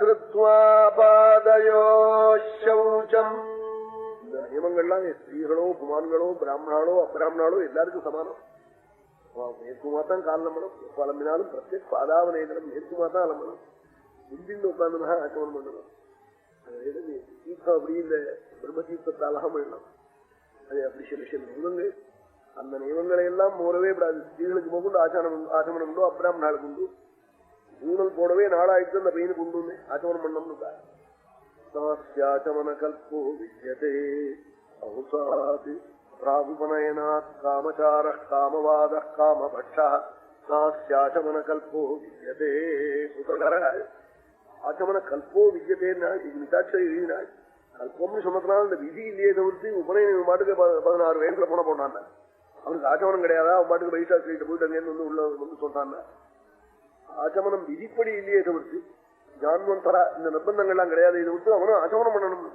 கிருத்வா பாதயோ சௌச்சம். இந்த நியமங்கள்லாம் ஸ்திரீகளோ குமான்களோ பிராமணாலோ அப்பிராமணாலோ எல்லாருக்கும் சமானம். மேற்குமாத்தான் கால் நம்பணும், பலம்பினாலும் பிரத்யேக பாதாவநேகரம் மேற்குமாத்தான் அலம்பணும். முந்தின்னு உட்கார்ந்துனா ஆச்சமனம் பண்ணணும். தீர்த்தம் அப்படி இந்த பிரம்ம தீர்த்தத்தாலாம் பண்ணணும். அது அப்படி சில சில நியமங்கள், அந்த நியமங்களை எல்லாம் போடவே கூடாது. ஸ்திரீகளுக்கு போகுண்டு ஆச்சமனம் உண்டோ, அப்பிராமணாளுக்கு உண்டு. ஊழல் போடவே நாளாயிட்டு அந்த பையனுக்கு உண்டு ஆச்சமனம் பண்ணணும்னு. நாஸ்யாச்சமன கல்போ வித்யதே அவுசாத் ராகுபனயனாத் காமசார காமவாத காமபட்சா நாஸ்யாச்சமன கல்போ வித்யதே. ஆச்சமன கல்போ வித்யதேன்னா இது மிதாட்சரி எழுதினாள். கல்பம்னு சொன்னதுனால இந்த விதி இல்லையே தவிர்த்து உபநயன பாட்டுக்கு 16 வயசுல போன போனான். அவனுக்கு ஆச்சமனம் கிடையாதா? அவன் பாட்டுக்கு பைசா சொல்லிட்டு போயிட்டு அங்கேருந்து வந்து உள்ள வந்து சொல்றான். ஆச்சமனம் விதிப்படி இல்லையே தவிர்த்து ஜான்வந்தரா இந்த நிர்பந்தங்கள்லாம் கிடையாது. இதை விட்டு அவனும் ஆச்சமனம் பண்ணணும்.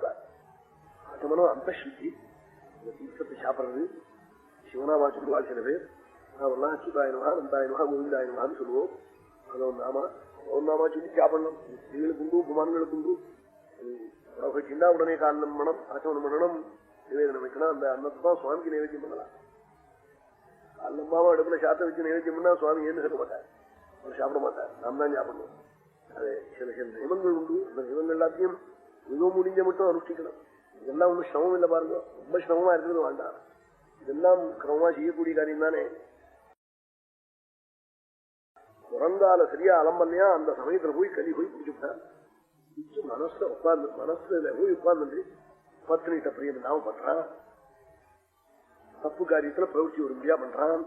ஆச்சமனம் அந்த சுத்தி. இந்த தீர்த்தத்தை சாப்பிட்றது சிவனாமா சொல்லுவாள் சில பேர். அவெல்லாம் அச்சுதாயனவா நந்தாயனவா கோவிந்தாயனவான்னு சொல்லுவோம். நாமா சொல்லி சாப்பிடணும். ஸ்திரீகளுக்கு உண்டு குமான்களுக்கு உண்டு. சின்ன உடனே காரணம் பண்ணணும், ஆச்சமனம் பண்ணணும், நிவேதனம் வைக்கணும். அந்த அன்னத்தை தான் சுவாமிக்கு நைவேத்தியம் பண்ணலாம். காலம்பாவும் அடுப்புல சாத்த வச்சு நைவேத்தியம் பண்ணா சுவாமி ஏன்னு சொல்ல மாட்டார், அவர் சாப்பிட மாட்டார். நாம் தான் சாப்பிடணும். அது சில சில நியமங்கள் உண்டு. அந்த நியமங்கள் எல்லாத்தையும் மிகவும் முடிஞ்ச மட்டும் அனுஷ்டிக்கணும். இதெல்லாம் ஒன்றும் சிரமம் இல்லை பாருங்க. ரொம்ப சிரமமா இருக்கிறது வேண்டாம். இதெல்லாம் கிரமமா செய்யக்கூடிய காரியம் தானே. பிறந்தால சரியா அலம்பல்லையா அந்த சமயத்துல போய் கலி போய் பிடிச்சுட்டார். மனசுல உட்கார்ந்து மனசுல போய் உட்கார்ந்து பத்னிட்ட பிரியம் இல்லாம பண்றான். தப்பு காரியத்துல பிரவர்த்தி வரும்படியா பண்றான்.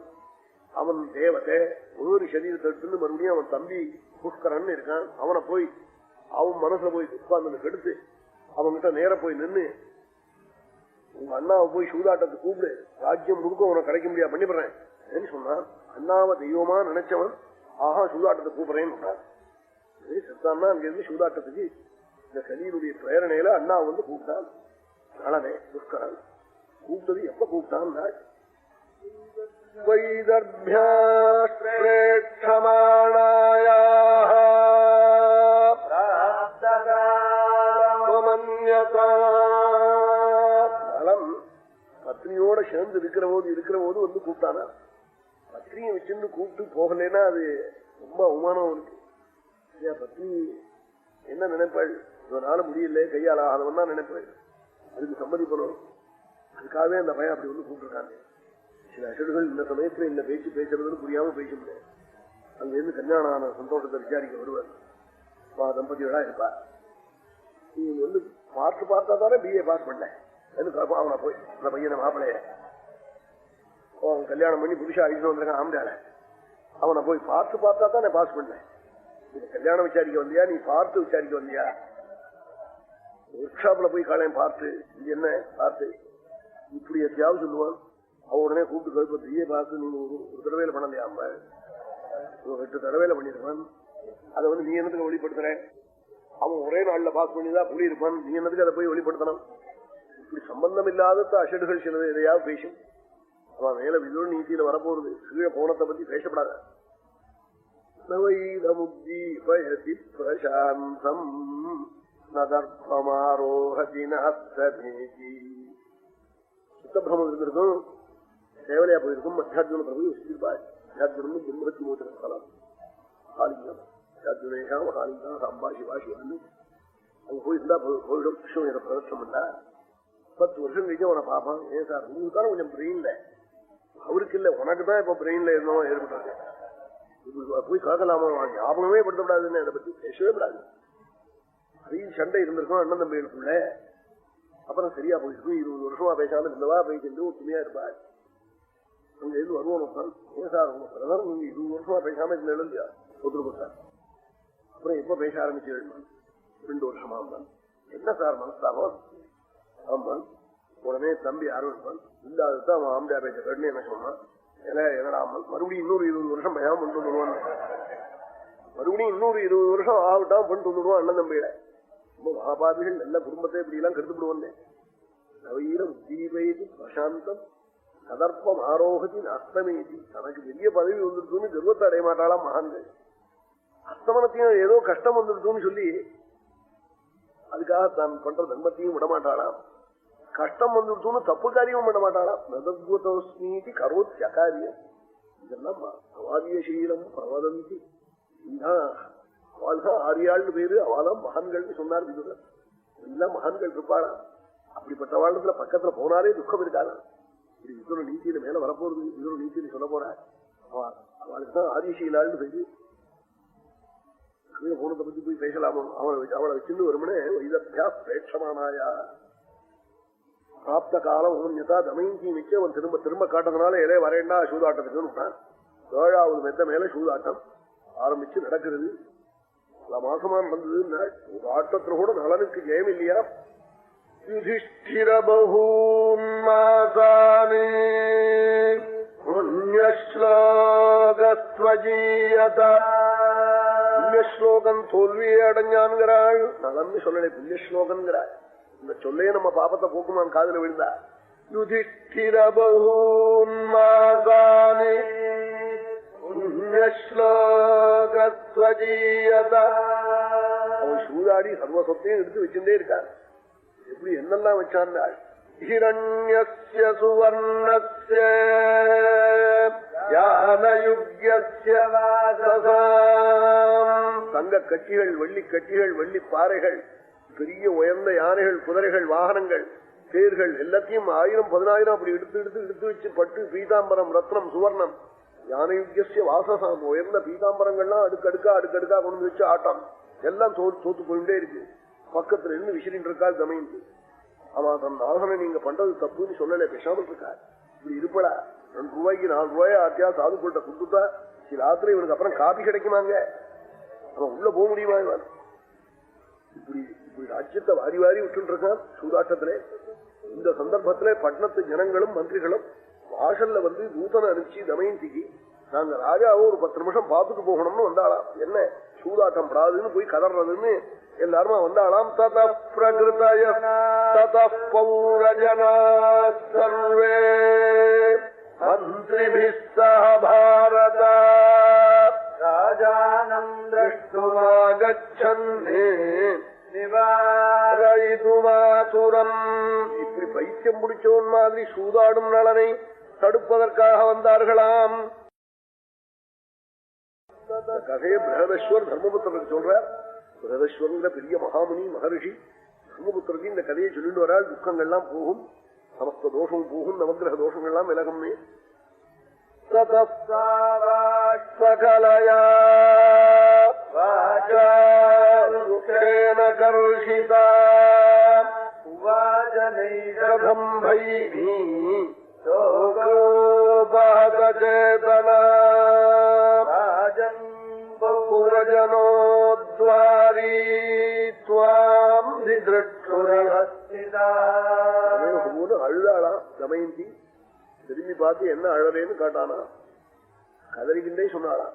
அவன் தேவத்தை ஒரு சரீரத்தை எடுத்து மறுபடியும் அவன் தம்பி புஷ்கரன் இருக்கான். அவனை போய் அவன் மனசுல போய் உட்கார்ந்து கெடுத்து அவன்கிட்ட நேர போய் நின்று உங்க அண்ணாவை போய் சூதாட்டத்தை கூப்பிடு, ராஜ்யம் முழுக்க உனக்கு கிடைக்க முடியா பண்ணிடுறேன் சொன்னான். அண்ணாவை தெய்வமா நினைச்சவன் ஆஹா சூதாட்டத்தை கூப்பிடுறேன்னு சொன்னான். செத்தான்னா அங்கிருந்து சூதாட்டத்துக்கு இந்த கலியினுடைய பிரேரணையில அண்ணா வந்து கூப்பிட்டான். நளனே புஷ்கரன் கூப்பிட்டது எப்ப கூப்பிட்டான்? பத்னியோட சேர்ந்து இருக்கிற போது வந்து கூப்பிட்டானா. பத்னியை வச்சுன்னு கூப்பிட்டு போகலன்னா அது ரொம்ப அவமானம் இருக்கு. பத்னி என்ன நினைப்பாள்? இதனால முடியல கையால் ஆகாதவன்னா நினைப்பாள். அதுக்கு சம்மதிப்பணும். அதுக்காகவே அந்த பையன் அப்படி வந்து கூப்பிட்டுருக்காங்க. சில அசடுகள் இந்த சமயத்துல இந்த பேச்சு பேசுறதுன்னு புரியாம பேச முடியாது. அங்க இருந்து கல்யாணம் ஆன சந்தோஷத்தை விசாரிக்க வருவார். தம்பதிகளா இருப்பா. நீ வந்து பார்த்தா தானே பிஏ பாஸ் பண்ண அவனை போய் அந்த பையனை மாப்பிளைய அவன் கல்யாணம் பண்ணி புதுசா அழிச்சு வந்திருக்கான் ஆம்டால. அவனை போய் பார்த்தா தானே பாஸ் பண்ண. கல்யாணம் விசாரிக்க வந்தியா? நீ பார்த்து விசாரிக்க வந்தியா? ஒர்க் ஷாப்ல போய் காலையும் பார்த்து என்ன பார்த்து இப்படி எத்தையாவது சொல்லுவான். அவன் உடனே கூப்பிட்டு கழுப்ப பிஏ பார்த்து நீங்க ஒரு தடவையில பண்ணலையா? 8 தடவையில பண்ணிருப்பான். அதை வந்து நீ என்னத்துக்கு வெளிப்படுத்துற? அவன் ஒரே நாள்ல பாஸ் பண்ணிதான் புள்ளி இருப்பான். நீ என்னத்துக்கு அதை போய் வெளிப்படுத்தணும்? இப்படி சம்பந்தம் இல்லாத அஷடுகள் சில எதையாவது பேசும். அவன் மேல விதோ நீதியில வரப்போறது. கீழே போனத்தை பத்தி பேசப்படாத. பிரசாந்தம் நதர்ப்பமாரோஹதி நாஸ்தமேதி. சுத்தபிரமம் இருந்திருக்கும், சேவலையா போயிருக்கும். மத்தியார்ஜுன பிரபு யோசிச்சிருப்பாள். மத்தியார்ஜுனு பிரம்மத்தி மோச்சன ஸ்தலம் காலிங்கம். மத்தியார்ஜுனேஷாம் காலிங்கா சாம்பா சிவா சிவான்னு அங்க போயிருந்தா போயிடும். கிருஷ்ணன் இதை பிரதட்சம் பண்ணா 10 வருஷம் கழிச்சு அவனை பார்ப்பான். ஏன் சார் உங்களுக்கு தானே கொஞ்சம் பிரெயின்ல, அவருக்கு இல்ல உனக்கு தான் இப்ப பிரெயின்ல இருந்தவன் ஏற்பட்டாங்க. போய் காக்கலாமா? ஞாபகமே படுத்தப்படாதுன்னு அதை பத்தி பேசவே கூடாது. அதையும் சண்டை இருந்திருக்கும் அண்ணன் தம்பிகளுக்குள்ள. அப்புறம் சரியா போயிருக்கும். 20 வருஷமா பேசாம இருந்தவா பேசிட்டு ஒத்துமையா இருப்பாள். அங்க இருந்து வருவோம். ஏன் சார் உங்க பிரதர் நீங்க 20 வருஷமா பேசாம இருந்த இல்லையா? ஒத்துருப்போம் சார். அப்புறம் எப்ப பேச ஆரம்பிச்சு? 2 வருஷமா இருந்தான். என்ன சார் மனஸ்தாபம்? ஆமான். உடனே தம்பி ஆரம்பிப்பான். இல்லாததான் அவன் ஆம்பியா பேச கண்ணு என்ன சொன்னான். என்னடா மறுபடியும் இன்னொரு 20 வருஷம் பயாம பண்ணிட்டு வந்துடுவான். மறுபடியும் இன்னொரு 20 வருஷம் ஆகட்டான் பண்ணிட்டு வந்துடுவான் அண்ணன் தம்பியில. ரொம்ப மகாபாபிகள் நல்ல குடும்பத்தை இப்படி எல்லாம் கெடுத்துவிடுவான். நவீரம் தீபைதி பிரசாந்தம் சதர்ப்பம் ஆரோகத்தின் அஸ்தமேதி. தனக்கு பெரிய பதவி வந்துடுதுன்னு கர்வத்தை அடைய மாட்டாளாம் மகான்கள். அஸ்தமனத்தையும் ஏதோ கஷ்டம் வந்துடுதுன்னு சொல்லி அதுக்காக தான் பண்ற தர்மத்தையும் விடமாட்டாளாம். கஷ்டம் வந்துடுச்சுன்னு தப்பு காரியம் பண்ண மாட்டாளாம். நதத்வதோஸ்மீதி கரோத்ய காரியம். இதெல்லாம் அவாதியசீலம் பிரவதந்தி. அவள்தான் ஆரியாள்னு பேரு, அவள்தான் மகான்கள் சொன்னார் விதுரர். எல்லாம் மகான்கள் இருப்பாளா. அப்படிப்பட்ட வாழ்த்துல பக்கத்துல போனாலே துக்கம் இருக்காளா. இது விதுர நீதியில மேல வரப்போறது. விதுர நீதியில சொல்ல போற அவளுக்கு தான் ஆதிசீலாள்னு பேரு. போனத்தை பத்தி போய் பேசலாமோ. அவளை வச்சுட்டு வருமனே வைதத்தியா பிரேட்சமானாயா பிராப்த காலம் ஓன்யதா தமயங்கி வச்சு அவன் திரும்ப திரும்ப காட்டுறதுனால இலைய வரேண்டா சூதாட்டத்துக்குன்னு விட்டான். 7வது மெத்த மேல சூதாட்டம் ஆரம்பிச்சு நடக்கிறது. பல மாசமா நடந்தது. ஒரு ஆட்டத்துல கூட நலனுக்கு ஜெயம் இல்லையா. யுதிஷ்டிர பகூன் மாசானே புண்ணியஸ்லோகம் தோல்வியே அடைஞ்சான்கிறாள். நலன்னு சொல்லலை, புண்ணியஸ்லோகங்கிறாள். இந்த சொல்லையே நம்ம பாபத்தை போக்குமான் காதுல விழுந்தா. யுதிஷ்டிர பகூன் மாசானே அவன் சூதாடி சர்வ சொத்தையும் எடுத்து வச்சுட்டே இருக்கான். எப்படி என்னெல்லாம் வச்சான். ஹிரண்யஸ்ய சுவர்ணஸ்ய யானயுக்யஸ்ய வாசசாம். தங்க கட்டிகள், வெள்ளி கட்டிகள், வெள்ளி பாறைகள், பெரிய உயர்ந்த யானைகள், குதிரைகள், வாகனங்கள், தேர்கள் எல்லாத்தையும் 1000 10,000 அப்படி எடுத்து வச்சு பட்டு பீதாம்பரம், ரத்னம், சுவர்ணம், யானையுக்கிய வாசசாம் உயர்ந்த பீதாம்பரங்கள்லாம் அடுக்கடுக்கா கொண்டு வச்சு ஆட்டம் எல்லாம் தோத்து போயிட்டே இருக்கு. பக்கத்துல இருந்து விசிறின் இருக்காள் தமைந்து. அவன் தன் நாகனை நீங்க பண்றது தப்புன்னு சொல்லல, பேசாமல் இருக்கார். இப்படி இருப்படா 2 ரூபாய்க்கு 4 ரூபாய் ஆட்டியா சாதுக்கள்கிட்ட கொடுத்துட்டா ராத்திரி இவனுக்கு அப்புறம் காபி கிடைக்குமாங்க. அவன் உள்ள போக முடியுமா? இவன் இப்படி ராஜ்யத்தை வாரி விட்டு இருக்கான் சூதாட்டத்திலே. இந்த சந்தர்ப்பத்திலே பட்டணத்து ஜனங்களும் மந்திரிகளும் வாசல்ல வந்து தூதனை அனுப்பிச்சு தமயந்திக்கு நாங்க ராஜாவோ ஒரு 10 நிமிஷம் பார்த்துட்டு போகணும்னு வந்தாளாம். என்ன சூதாட்டம் படாதுன்னு போய் கதறதுன்னு எல்லாருமா வந்தாளாம். தத பிரகிருதய தத பௌரஜனா சர்வே மந்திரிபிஸ் சஹ பாரத ராஜானம் த்ரஷ்டுமாகச்சன்னே நிவாரயிதுமாசுரம். இப்படி பைத்தியம் பிடிச்சவன் மாதிரி சூதாடும் நலனை தடுப்பதற்காக வந்தார்களாம். கதையை பிரகதஸ்வர் தர்மபுத்திரருக்கு சொல்றார். பிரகதஸ்வரங்கிற பெரிய மகாமுனி மகரிஷி தர்மபுத்திரருக்கு இந்த கதையை சொல்லிட்டு வராள். துக்கங்கள்லாம் போகும், சமஸ்த தோஷம் போகும், நவகிரக தோஷங்கள்லாம் விலகும்னே. சகலயா கர்ஷிதா உவாஜனைஷம் பைமி சேதனா பௌரஜனோத்வாரி த்வாம் அழுதாளா தமயந்தி. திரும்பி பார்த்து என்ன அழறேன்னு காட்டானா. கதறிக்கின்றே சொன்னாளா.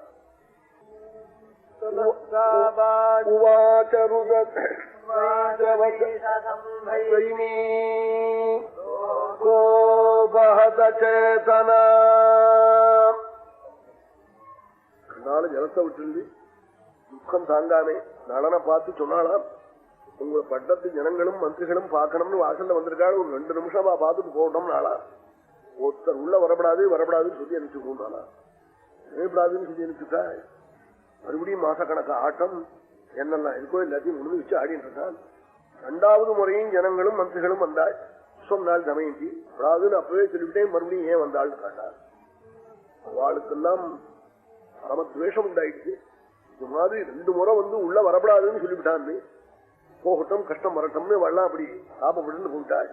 சேதனா கண்ணால ஜலத்தை விட்டு துக்கம் தாங்கானே நலனை பார்த்து சொன்னாலாம். உங்க பட்டத்து ஜனங்களும் மந்திரிகளும் பார்க்கணும்னு வாசல்ல வந்திருக்காள். ஒரு 2 நிமிஷமா பார்த்துட்டு போகணும் நாளா. ஒருத்தர் உள்ள வரப்படாதுன்னு சொல்லி அனுப்பிச்சுக்கோனாளா. வரப்படாதுன்னு சொல்லி அனுப்பிச்சுட்டா மறுபடியும் மாசக்கணக்கு ஆட்டம் என்னெல்லாம் இருக்கோ எல்லாத்தையும் முடிவு வச்சு ஆடிட்டு இருக்கான். 2வது முறையும் ஜனங்களும் மந்திரிகளும் வந்தாள். சொன்னாள் தமயந்தி வராதுன்னு அப்பவே சொல்லிவிட்டேன். மறுபடியும் ஏன் வந்தாள்னு காட்டாள். அவளுக்கெல்லாம் பரமத்வேஷம் உண்டாயிடுச்சு. இந்த மாதிரி 2 முறை வந்து உள்ள வரப்படாதுன்னு சொல்லிவிட்டான்னு போகட்டும் கஷ்டம் வரட்டும்னு வரலாம் அப்படி சாபப்பட்டு போயிட்டாள்.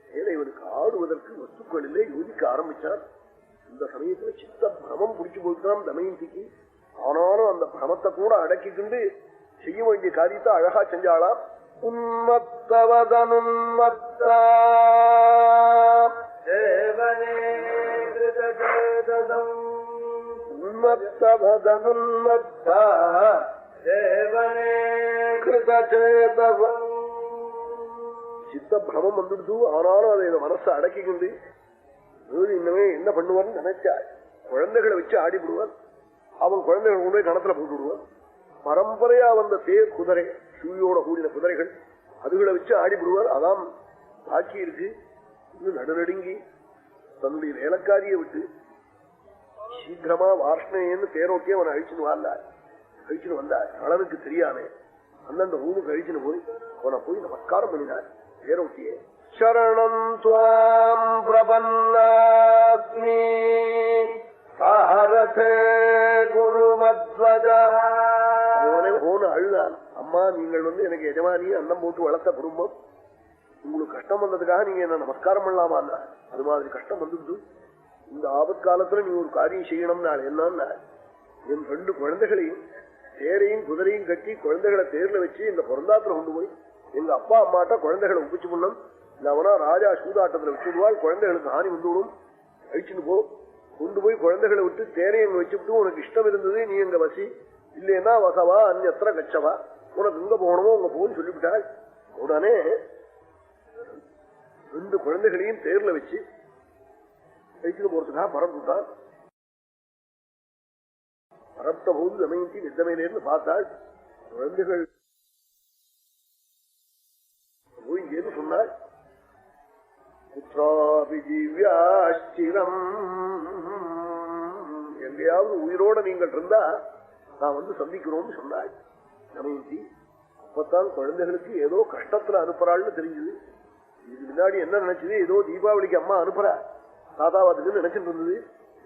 ஏன்னா இவனுக்கு ஆடுவதற்கு வஸ்துக்களிலே யோசிக்க ஆரம்பிச்சான். இந்த சமயத்துல சித்த பிரமம் பிடிச்சு போயிட்டான் தமயந்திக்கு. ஆனாலும் அந்த பிரமத்தை கூட அடக்கிக்கிண்டு செய்ய வேண்டிய காரியத்தை அழகா செஞ்சாளாம். உன்மத்தவதனுன்மத்தா உன்மத்தவதனுன்மத்தா சித்த பிரமம் வந்துடுது. ஆனாலும் அதை மனசை அடக்கிக்கிண்டு இன்னமே என்ன பண்ணுவான்னு நினைச்சா குழந்தைகளை வச்சு ஆடிவிடுவான். அவன் குழந்தைகள் கொண்டு போய் கணத்துல போட்டு விடுவான். பரம்பரையா வந்த தேர் குதிரை சூயோட கூடின குதிரைகள் அதுகளை வச்சு ஆடிவிடுவார். அதான் பாக்கி இருக்கு. இன்னும் நடுநடுங்கி தன்னுடைய வேலைக்காரியை விட்டு சீக்கிரமா வார்ஷ்ணேன்னு தேரோக்கே அவனை அழிச்சுன்னு வந்தார். நளனுக்கு தெரியாம அந்தந்த ரூமுக்கு அழிச்சுன்னு போய் அவனை போய் நமஸ்காரம் பண்ணினார் தேரோக்கியே. சரணம் துவாம் பிரபன்னாஸ்மி சாரதே குருமத்வஜா. அழுதான். அம்மா, நீங்கள் எனக்கு எஜமானி, அன்னம் போட்டு வளர்த்த குடும்பம், உங்களுக்கு கஷ்டம் வந்ததுக்காக நீங்க என்ன நமஸ்காரம் பண்ணலாமா? அது மாதிரி கஷ்டம் வந்துட்டு இந்த ஆபத்காலத்துல நீ ஒரு காரியம் செய்யணும்னா என்னன்னா, என் 2 குழந்தைகளையும் தேரையும் குதிரையும் கட்டி குழந்தைகளை தேர்ல வச்சு இந்த பொருந்தாத்துல கொண்டு போய் எங்க அப்பா அம்மாட்ட குழந்தைகளை ஒப்பிச்சு பண்ணணும். இல்லவனா ராஜா சூதாட்டத்துல வச்சுடுவாள், குழந்தைகளுக்கு ஹானி வந்துவிடும், அழிச்சுன்னு போ. கொண்டு போய் குழந்தைகளை விட்டு தேரையை அங்க வச்சுவிட்டு உனக்கு இஷ்டம் இருந்தது நீ எங்க வசி, இல்லைன்னா வசவா அந்நத்திர கச்சவா, உனக்கு எங்க போகணுமோ உங்க போன்னு சொல்லிவிட்டாள். உடனே 2 குழந்தைகளையும் தேர்ல வச்சு வச்சுட்டு போறதுக்காக பரப்புட்டான். பரப்த போது தமயந்தி நித்தமையிலேருந்து பார்த்தாள். குழந்தைகள் போய் இங்கேன்னு சொன்னாள், புத்ராபி ஜீவ்யாஸ்திரம், எங்கேயாவது உயிரோட நீங்கள் இருந்தா நான் வந்து சந்திக்கிறோம்னு சொன்னாள் தமயந்தி. அப்பத்தான் குழந்தைகளுக்கு ஏதோ கஷ்டத்துல அனுப்புறாள்னு தெரிஞ்சது. இதுக்கு முன்னாடி என்ன நினைச்சது, ஏதோ தீபாவளிக்கு அம்மா அனுப்புறா தாத்தாவாத்துக்குன்னு நினைச்சிட்டு இருந்தது.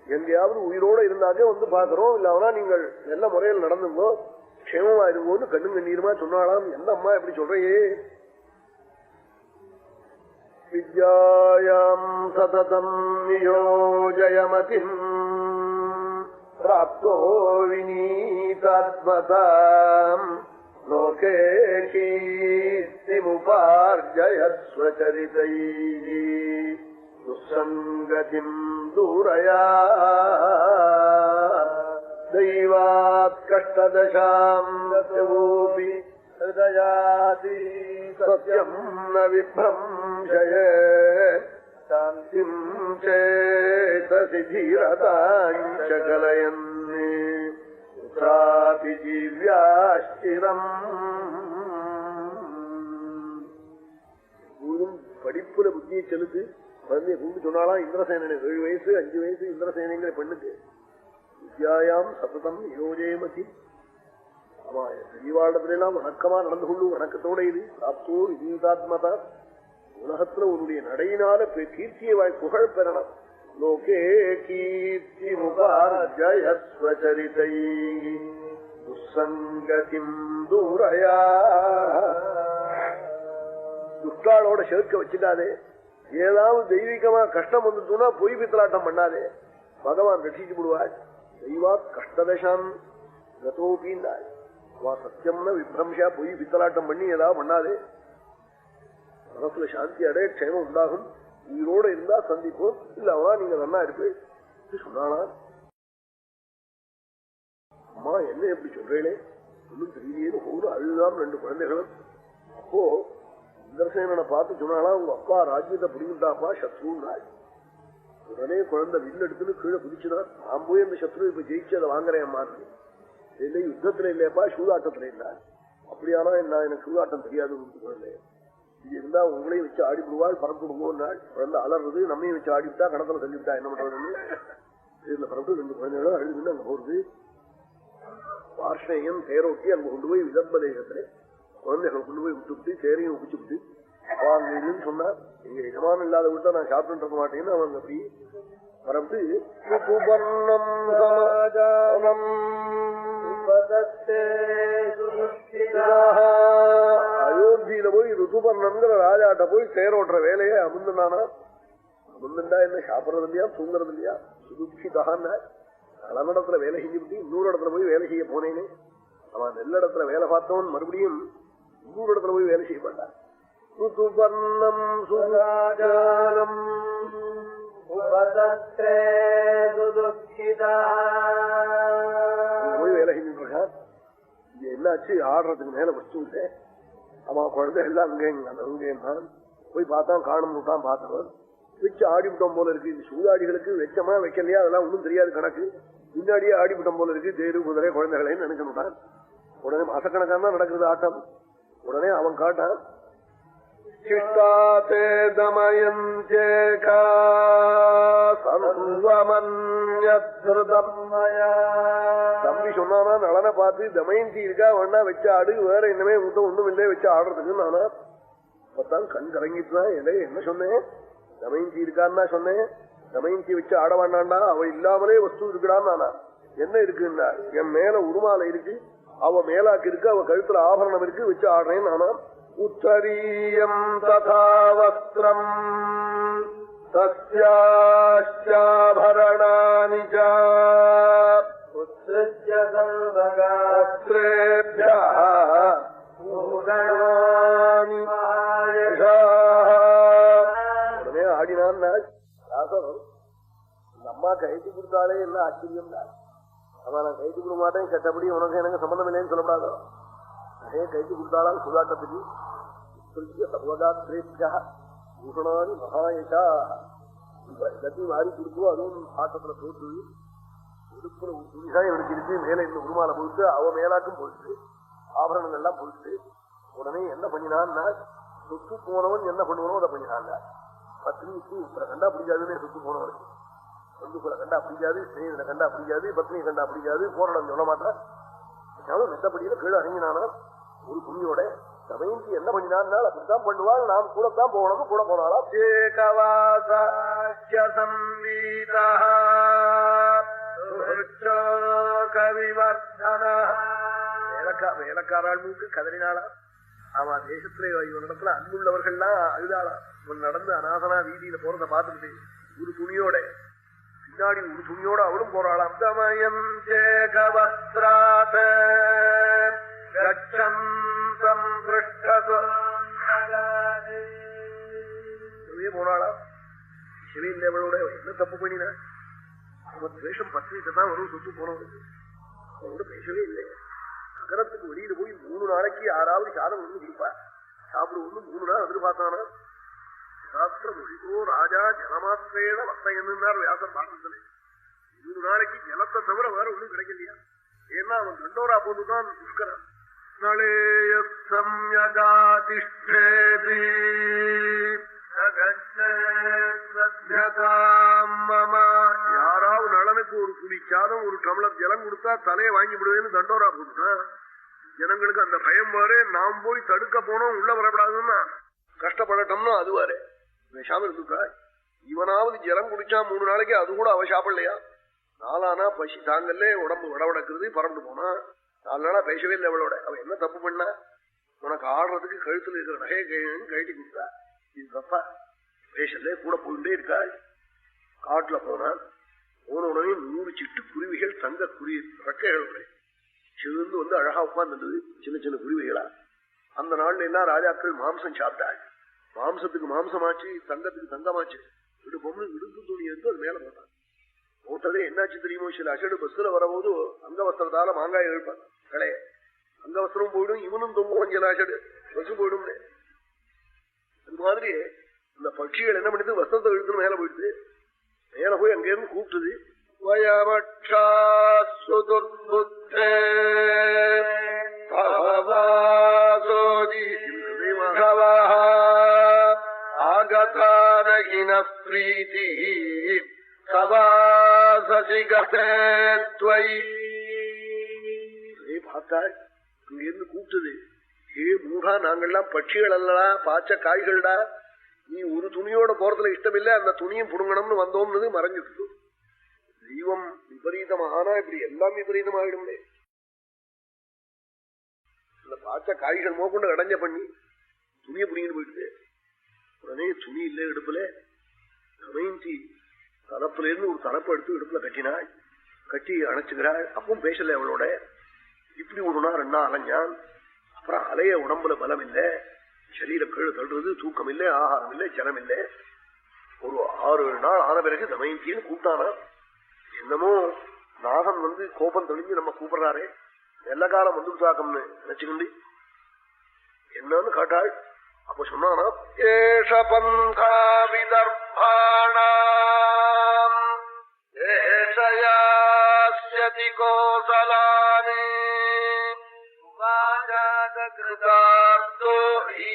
எங்கேயாவது உயிரோட இருந்தாக்க வந்து பாக்குறோம், இல்லவனா நீங்கள் நல்ல முறையில் நடந்துங்கோ, க்ஷேமமா இருங்கோன்னு கண்ணும் கண்ணீருமா சொன்னாலாம். எந்த அம்மா எப்படி சொல்றையே. வித்யாயாம் சததம் நியோஜயமதிம் பிராப்தோ விநீதாத்மதாம் லோகே கீர்த்திமுபார்ஜயஸ்வசரிதைஹி துஸ்ஸங்கதிம் தூரயா தெய்வாத் கஷ்டதசாம் தத்யோபி ஹிருதயாதி சத்யம் ந விப்ரம்சயே சாந்திம் சேதசி தீரதாஞ்ச கலயன்னே புத்ராபி ஜீவ்யாஸ்திரம். படிப்புல புத்தியை செலுத்து. குழந்தைய கூப்பிட்டு சொன்னாலாம் இந்திரசேனனை 7 வயசு 5 வயசு இந்திரசேனைங்கிற பெண்ணுக்கு வித்யாயாம் சததம் யோஜயமதி. ஆமா, பெரியவாழத்திலாம் வணக்கமா நடந்து கொள்ளும், வணக்கத்தோட இது சாப்தோ விதீதாத்மதா. உலகத்துல உன்னுடைய நடையினால கீர்த்தியை புகழ் பெறணும். லோகே கீர்த்தி முபார்ஜயஸ்வசரிதைஹி துஸ்ஸங்கதிம் தூரயா. துஷ்டாளோட சேர்க்க வச்சுக்காதே. ஏதாவது தெய்வீகமா கஷ்டம் வந்துச்சுன்னா பொய் பித்தலாட்டம் பண்ணாதே, பகவான் ரட்சிச்சு விடுவாள். தெய்வா கஷ்டதசாம் கதோபின்னாள். சத்தியம்னா விப்ரம்சா, பொய் பித்தலாட்டம் பண்ணி ஏதாவது பண்ணாதே. மனசுல சாந்தி அடைய க்ஷேமம் உண்டாகும். உயிரோட இருந்தா சந்திப்போம், இல்லவா நீங்க நல்லா இருப்பேன் சொன்னானா. அம்மா என்ன எப்படி சொல்றேனே ஒன்னும் தெரியலையே ஒரு அழுதான் 2 குழந்தைகளும். அப்போ இந்திரசேனனை பார்த்து சொன்னாலா, உங்க அப்பா ராஜ்யத்தை பிடிக்கிட்டாப்பா சத்ருன்னாள். உடனே குழந்தை வில்லு எடுத்துன்னு கீழே குதிச்சுதான், நான் போய் அந்த சத்ரு இப்ப ஜெயிச்சு அதை வாங்குறேன் அம்மா. இல்லை யுத்தத்துல இல்லையப்பா சூதாட்டத்துல இருந்தா. அப்படியானா என்ன, எனக்கு சூதாட்டம் தெரியாது குழந்தை. இது இருந்தா உங்களையும் வச்சு ஆடிவிடுவாள், பறந்து விடுவோம். குழந்தை அலறது, நம்மையும் வச்சு ஆடிவிட்டா கணத்துல தள்ளிவிட்டா என்ன பண்றதுன்னு இதுல பறந்து 2 குழந்தைகளும் அழுதுன்னு அங்க போறது. வார்ஷ்ணேயம் தேரோட்டி அங்க கொண்டு போய் விதர்ப தேசத்துல குழந்தைகளை கொண்டு போய் விட்டு தேரையும் ஒப்பிச்சு விட்டு வாங்கன்னு சொன்னா, எங்க எஜமானம் இல்லாத விட்டா நான் சாப்பிட்டு இருக்க மாட்டேன்னு அவங்க அப்படி பரப்பு சமாஜானம் அயோத்தியில போய் ருதுபர்ணங்கிற ராஜாட்ட போய் தேரோட்டுற வேலையை அமுந்துனானா. அமுந்துண்டா என்ன, சாப்பிடறது இல்லையா, தூங்குறது இல்லையா, சுதுட்சிதான்னா. பலனிடத்துல வேலை செஞ்சுட்டு இன்னொரு இடத்துல போய் வேலை செய்ய போனேனே. அவன் நல்ல இடத்துல வேலை பார்த்தவன் மறுபடியும் இன்னொரு இடத்துல போய் வேலை செய்ய மாட்டான். ருதுபர்ணம் சுராஜானம் போய் வேலை செஞ்சுட்டு இருக்கான். இது என்னாச்சு, ஆடுறதுக்கு மேல வச்சு விட்டேன். அவன் குழந்தை எல்லாம் அங்க போய் பார்த்தான், காணும் விட்டான். பார்த்தவன் வச்சு ஆடிவிட்டோம் போல இருக்கு. இந்த சூதாடிகளுக்கு வெச்சமா வைக்கலையா அதெல்லாம் ஒன்றும் தெரியாது கணக்கு. முன்னாடியே ஆடிவிட்டோம் போல இருக்கு, தேரு குதிரை குழந்தைகளைன்னு நினைச்சுட்டான். உடனே மாசக்கணக்கான தான் நடக்கிறது ஆட்டம். உடனே அவன் காட்டான், சிஷ்டாதே தமயஞ்சேகா சர்வமன்யத்ருதம் மயா. தம்பி சொன்னானா நலனை பார்த்து தமயந்தி இருக்கா வேணா வச்சு ஆடு, வேற என்னமே உங்கள்கிட்ட ஒண்ணும் இல்லை வச்சு ஆடுறதுக்கு நானா அப்பதான் கண் கலங்கிட்டுதான். என்ன சொன்னேன்? தமயந்தி இருக்கான்னா சொன்னேன். தமயந்தி வச்சு ஆட வேண்டாண்டா, அவ இல்லாமலே வஸ்து இருக்குடான்னு நானா. என்ன இருக்குன்னா என் மேல உருமாலை இருக்கு, அவ மேலாக்கு இருக்கு, அவ கழுத்துல ஆபரணம் இருக்கு, வச்சு ஆடுறேன் நானா. உத்தரீயம் ததா வஸ்திரம் தஸ்யாபரணானி உடனே ஆடினான். அம்மா கைட்டு கொடுத்தாலே என்ன ஆச்சரியம் தான். அவன் நான் கைட்டு கொடுக்க மாட்டேன், கெட்டபடி உனக்கு எனக்கு சம்பந்தம் இல்லைன்னு சொல்லப்படாதோ. அதே கைட்டு கொடுத்தாலும் சுதாட்டத்துக்கு பூஷணாதி மகாயசா எல்லாத்தையும் மாறி கொடுக்கும். அதுவும் ஆட்டத்துல போட்டு இடுப்புல ஒரு துணிதான் இவனுக்கு இருக்கு, மேல இந்த உருமாலை போட்டு அவ மேலாக்கும் போயிட்டு ஆபரணங்கள் எல்லாம் போயிட்டு உடனே என்ன பண்ணினான்னா சொத்து போனவன் என்ன பண்ணுவனோ அதை பண்ணினாங்க. பத்னிக்கு சில கண்டா பிடிக்காதுன்னு சொத்து போனவனுக்கு வந்து சில கண்டா பிடிக்காது, ஸ்ரீதனை கண்டா பிடிக்காது, பத்னியை கண்டா பிடிக்காது, போராடம் சொல்ல மாட்டான். மெத்தப்படியில கீழே இறங்கினானா ஒரு துணியோட. தமயந்தி என்ன பண்ணினான்னா அப்படித்தான் பண்ணுவாள், நாம் கூடத்தான் போகணும், கூட போனாலா. வேலைக்காராளுக்கு கதறினாளா. ஆமா, தேசத்துல இவனிடத்துல அன்புள்ளவர்கள்லாம் அழுதாளா. இவன் நடந்து அநாதனா வீதியில போறத பார்த்துக்கிட்டு ஒரு துணியோட, பின்னாடி ஒரு துணியோட அவளும் போறாளாம். தமயம் சேகவஸ்திராத ரட்சந்தம் போனாளா. சிவையில் அவளோட என்ன தப்பு பண்ணினா? அவன் துவேஷம் பத்னிக்கு தான் வரும், சொத்து போனவனுக்கு அவனோட பேசவே இல்லை. நகரத்துக்கு வெளியில போய் 3 நாளைக்கு யாராவது சாதம் ஒண்ணு கொடுப்பா, சாப்பிடுவோம்னு 3 நாள் எதிர்பார்த்தானா. சாஸ்திர மொழிக்கோ ராஜா ஜலமாத்திரேன வர்த்தையன்னார் வியாசர் பாக்கத்துல. 3 நாளைக்கு ஜலத்தை தவிர வேற ஒண்ணும் கிடைக்கலையா. ஏன்னா அவன் தண்டோரா போட்டுதான் புஷ்கரன். யாராவது நலனுக்கு ஒரு குடிக்காதும் ஒரு டம்ளர் ஜலம் கொடுத்தா தலையை வாங்கி விடுவேன்னு தண்டோரா போட்டுட்டான். ஜனங்களுக்கு அந்த பயம் வாரு, நாம் போய் தடுக்க போனோம், உள்ள வரப்படாதுன்னா கஷ்டப்படட்டோம்னா அது வாரு விஷாம இருந்துட்டா. இவனாவது ஜலம் குடிச்சா 3 நாளைக்கு அது கூட அவ சாப்பிடலையா. 4 ஆனா பசி தாங்கல்ல, உடம்பு வடவடக்குறது, பறந்து போனா. 4 நாளா பேசவே இல்லை அவளோட. அவ என்ன தப்பு பண்ணா? உனக்கு ஆடுறதுக்கு கழுத்துல இருக்கிற நகையை கழட்டி கொடுத்தா. இது தப்பா? பேசல, கூட போயிட்டே இருக்கா. காட்டுல போனான். போன உடனே 100 சிட்டு குருவிகள், தங்க குருவி ரெக்கைகளோட சிவந்து வந்து அழகா உட்கார்ந்துருந்தது, சின்ன சின்ன குருவிகளா. அந்த நாள்ல எல்லாம் ராஜாக்கள் மாம்சம் சாப்பிட்டாள். மாம்சத்துக்கு மாம்சமாச்சு, தங்கத்துக்கு தங்கமாச்சு. இடுப்பொம்னு இடுப்பு துணி எடுத்து அது மேல போட்டான். போட்டதே என்னாச்சு தெரியுமோ? சில அசடு பஸ்ல வரபோது அங்கவஸ்திரத்தால மாங்காய் எழுப்பான் களைய. அங்கவஸ்திரம் போயிடும், இவனும் தொங்குவான். சில அசடு பசு போயிடும். அது மாதிரி இந்த பட்சிகள் என்ன பண்ணுது? வஸ்திரத்தை இழுத்து மேல போயிடுது. மேல போய் அங்கிருந்து கூப்பிட்டுது. பார்த்தாள், இங்கிருந்து கூப்பிட்டது. ஏ மூடா, நாங்கள்லாம் பட்சிகள் அல்லடா, பாச்ச காய்கள்டா. நீ ஒரு துணியோட போறதுல இஷ்டம் இல்ல, அந்த துணியும் புடுங்கணும்னு வந்தோம்னது மறைஞ்சிட்டு. தெய்வம் விபரீதமானா இப்படி எல்லாம் விபரீதமாயிடும்லே. இந்த பாச்ச காய்கள் மோக்கொண்டு அடைஞ்ச பண்ணி துணியை புடிங்கிட்டு போயிடுது. உடனே துணி இல்ல இடுப்புல. தமயந்தி தலப்புல இருந்து ஒரு தலப்பை எடுத்து இடுப்புல கட்டினாள். கட்டி அணைச்சுக்கிறாள். அப்பவும் பேசல அவளோட. இப்படி 1 நாள் 2 நாள் அலைஞ்சான். அப்புறம் அலைய உடம்புல பலம் இல்லை, சரீர கீழே தள்ளுறது, தூக்கம் இல்லை, ஆகாரம் இல்லை, ஜலம் இல்லை. ஒரு 6-7 நாள் ஆன பிறகு தமயந்தின்னு கூப்பிட்டானா. என்னமோ நாகம் வந்து கோபம் தெளிஞ்சு நம்ம கூப்பிடுறாரே, எல்லா காலம் வந்து தாக்கம்னு நினைச்சுக்கிண்டு என்னன்னு காட்டாள். அப்ப சொன்னானா, ஏஷ பந்தா விதர்பாணாம் ஏஷயாஸ்யதி கோசலானி வாஜாத கிருதார்த்தோ ஹி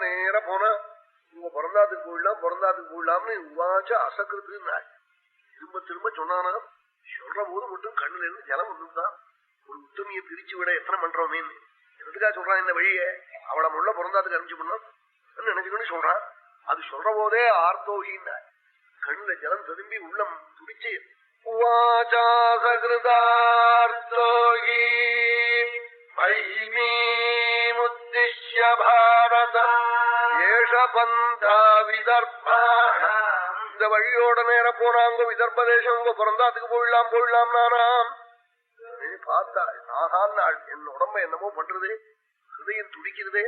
நேர போனா உங்க பிறந்தாத்துக்கு போயிடலாம்னு உவாச்ச அசக்கிருத்துன்னா திரும்ப திரும்ப சொன்னானா. சொல்ற போது மட்டும் கண்ணுல இருந்து ஜலம் வந்துதான். ஒரு உத்தமியை பிரிச்சு விட எத்தனை பண்றோமேன்னு எதுக்காக சொல்றான் இந்த வழிய. அவளை முள்ள பிறந்தாத்துக்கு அனுப்பிச்சு பண்ணோம் நினைச்சுக்கணும் சொல்றான். அது சொல்ற போதே ஆர்த்தோகின்னா கண்ணுல ஜலம் திரும்பி உள்ளம் துடிச்சு உவாச்சாசகிருதார்த்தோகி முத்திஷ்ய பாரத ஏஷ பந்தா விதர்பா. இந்த வழியோட நேர போனாங்க விதர்ப தேசம். உங்க பிறந்தாத்துக்கு போயிடலாம் நானாம் பார்த்தாள். ஆகான் நாள் என் உடம்ப என்னமோ பண்றதே, ஹிருதயம் துடிக்கிறதே,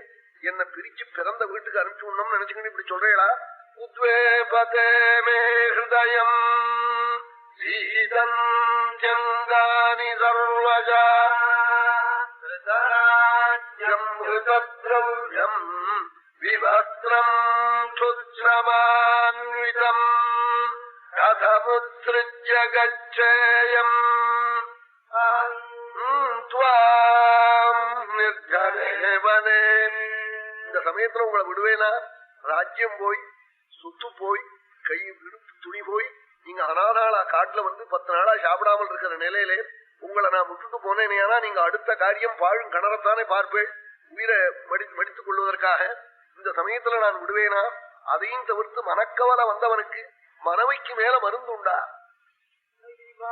என்ன பிரிச்சு பிறந்த வீட்டுக்கு அனுப்பிச்சு விடணும்னு நினைச்சுக்கிட்டு இப்படி சொல்றேளா. உத்வேபதே மே ஹிருதயம் சீதம் ஜங்கானி சர்வஜா ஹிருதத்ரவ்யம் விவஸ்திரம் க்ஷுத்ரமான்விதம் கதமுத்ஸ்ருஜ்ய கச்சேயம் இந்த சமயத்துல உங்களை விடுவேனா? ராஜ்யம் போய் சுத்து போய் கை விடுப்பு துணி போய் நீங்க அனாதாளா காட்டுல வந்து 10 நாளா சாப்பிடாமல் இருக்கிற நிலையிலே உங்களை நான் விட்டுட்டு போனேன்னா நீங்க அடுத்த காரியம் பாழும் கணரத்தானே பார்ப்பேன் உயிரை மடித்துக் கொள்வதற்காக. இந்த சமயத்துல நான் விடுவேனா? அதையும் தவிர்த்து மனக்கவலை வந்தவனுக்கு மனைவிக்கு மேல மருந்து உண்டா?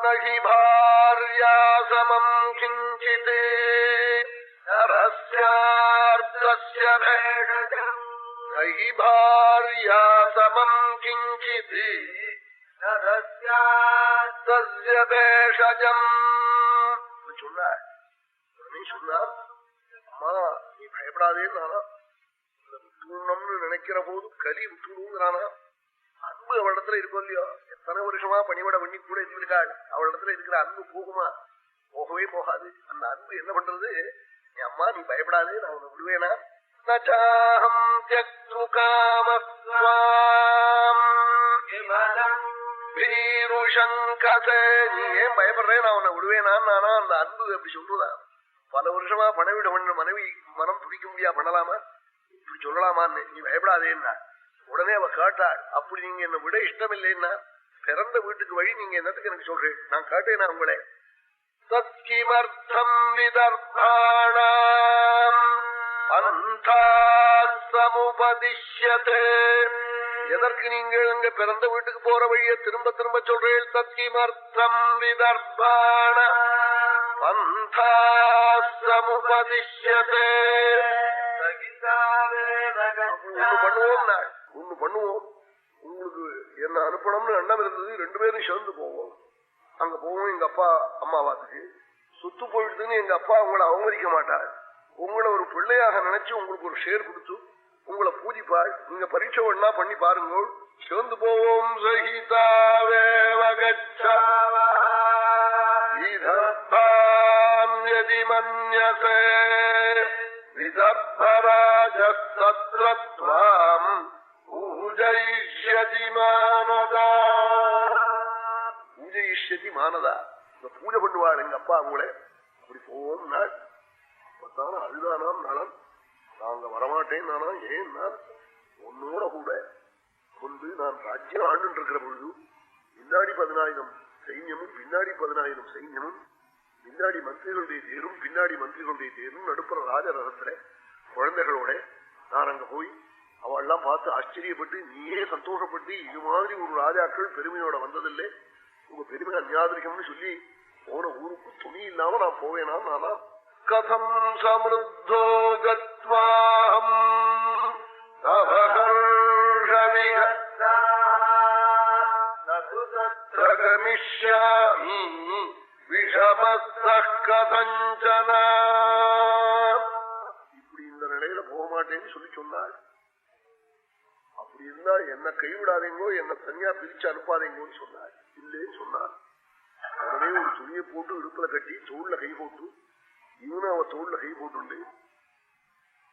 நகி பார்யாசமம் கிஞ்சித் ரஸ்யார்த்தஸ்ய பேஷஜம். நகி பார்யாசமம் கிஞ்சித் ரஸ்யார்த்தஸ்ய பேஷஜம் சொன்னார். சொன்னார் அம்மா நீ பயப்படாதேன்னு நானா விட்டுணும்னு நினைக்கிற போது கலி விட்டுணுங்கிறானா. அன்பு அவளிடத்துல இருக்கும் இல்லையோ, எத்தனை வருஷமா பணிவிட பண்ணி கூட இருந்திருக்காள். அவளிடத்துல இருக்கிற அன்பு போகுமா? போகவே போகாது. அந்த அன்பு என்ன பண்றது? என் அம்மா நீ பயப்படாது, நான் உன்னை விடுவேனா? நச்சாஹம் த்யக்து காமஸ்வாம் பீருஷங்கதே. நீ ஏன் பயப்படுறே? நான் உன்னை விடுவேனான்னு நானா அந்த அன்பு அப்படி சொல்றதா? பல வருஷமா பணவிட பண்ண மனைவி மனம் துடிக்க முடியா பண்ணலாமா? இப்படி சொல்லலாமான்னு. நீ பயப்படாதேன்னா உடனே அவ கேட்டாள். அப்படி நீங்க என்ன விட இஷ்டம் இல்லைன்னா பிறந்த வீட்டுக்கு வழி நீங்க என்னத்துக்கு எனக்கு சொல்றேன்? நான் கேட்டேனா உங்களை? தத்கிமர்த்தம் விதர்பாணாம் அந்தாசமுபதிஷ்யதே. எதற்கு நீங்கள் இங்க பிறந்த வீட்டுக்கு போற வழிய திரும்ப திரும்ப சொல்றேன்? தத்கிமர்த்தம் விதர்பாண அந்தாசமுபதிஷ்யதே. ஒண்ணு பண்ணுவோம். உங்களுக்கு என்ன அனுப்பணும்னு எண்ணம் இருந்தது, 2 பேரும் சேர்ந்து போவோம். அங்க போவோம் எங்க அப்பா அம்மாவாத்துக்கு. சுத்து போயிடுதுன்னு எங்க அப்பா உங்களை அவமதிக்க மாட்டார். உங்களை ஒரு பிள்ளையாக நினைச்சு உங்களுக்கு ஒரு ஷேர் கொடுத்து உங்களை பூஜிப்பாள். நீங்க பரீட்சை ஒண்ணா பண்ணி பாருங்க. சேர்ந்து போவோம். சகிதாவேவகச்சாதி மன்யசே விதர்பராஜஸ்தத்ரத்வாம் பூஜயிஷ்யதி மானதா. பூஜயிஷ்யதி மானதா. பூஜை பண்ணுவாள் எங்க அப்பா உங்களை. அப்படி போவோம். நாள் அப்பத்தான அழுதானாம் நலன். நாங்க வரமாட்டேன் நானா. ஏன்னா உன்னோட கூட கொண்டு நான் ராஜ்யம் ஆண்டு இருக்கிற பொழுது பின்னாடி 10,000 சைன்யமும் பின்னாடி 10,000 சைன்யமும் பின்னாடி மந்திரிகளுடைய தேரும் பின்னாடி மந்திரிகளுடைய தேரும் நடுப்புற ராஜரகத்துல குழந்தைகளோட நான் அங்க போய் அவெல்லாம் பார்த்து ஆச்சரியப்பட்டு நீயே சந்தோஷப்பட்டு இது மாதிரி ஒரு ராஜாக்கள் பெருமையோட வந்ததில்லை, உங்க பெருமை அந்யாதிரிகம்னு சொல்லி போன ஊருக்கு துணி இல்லாம நான் போவேனா நானா. கதம் சமிருத்தோ கத்வாஹம் தகமிஷ்யாமி விஷமஸ்தः கதஞ்சன. இப்படி இந்த நிலையில போக மாட்டேன்னு சொல்லி சொன்னாள். அப்படி இருந்தா என்ன கைவிடாதீங்கோ, என்ன தனியா பிரிச்சு அனுப்பாதீங்கன்னு சொன்னாள். இல்லேன்னு சொன்னாள். உடனே ஒரு துணியை போட்டு இடுப்புல கட்டி தோல்ல கை போட்டு இவனு அவ தோல்ல கை போட்டு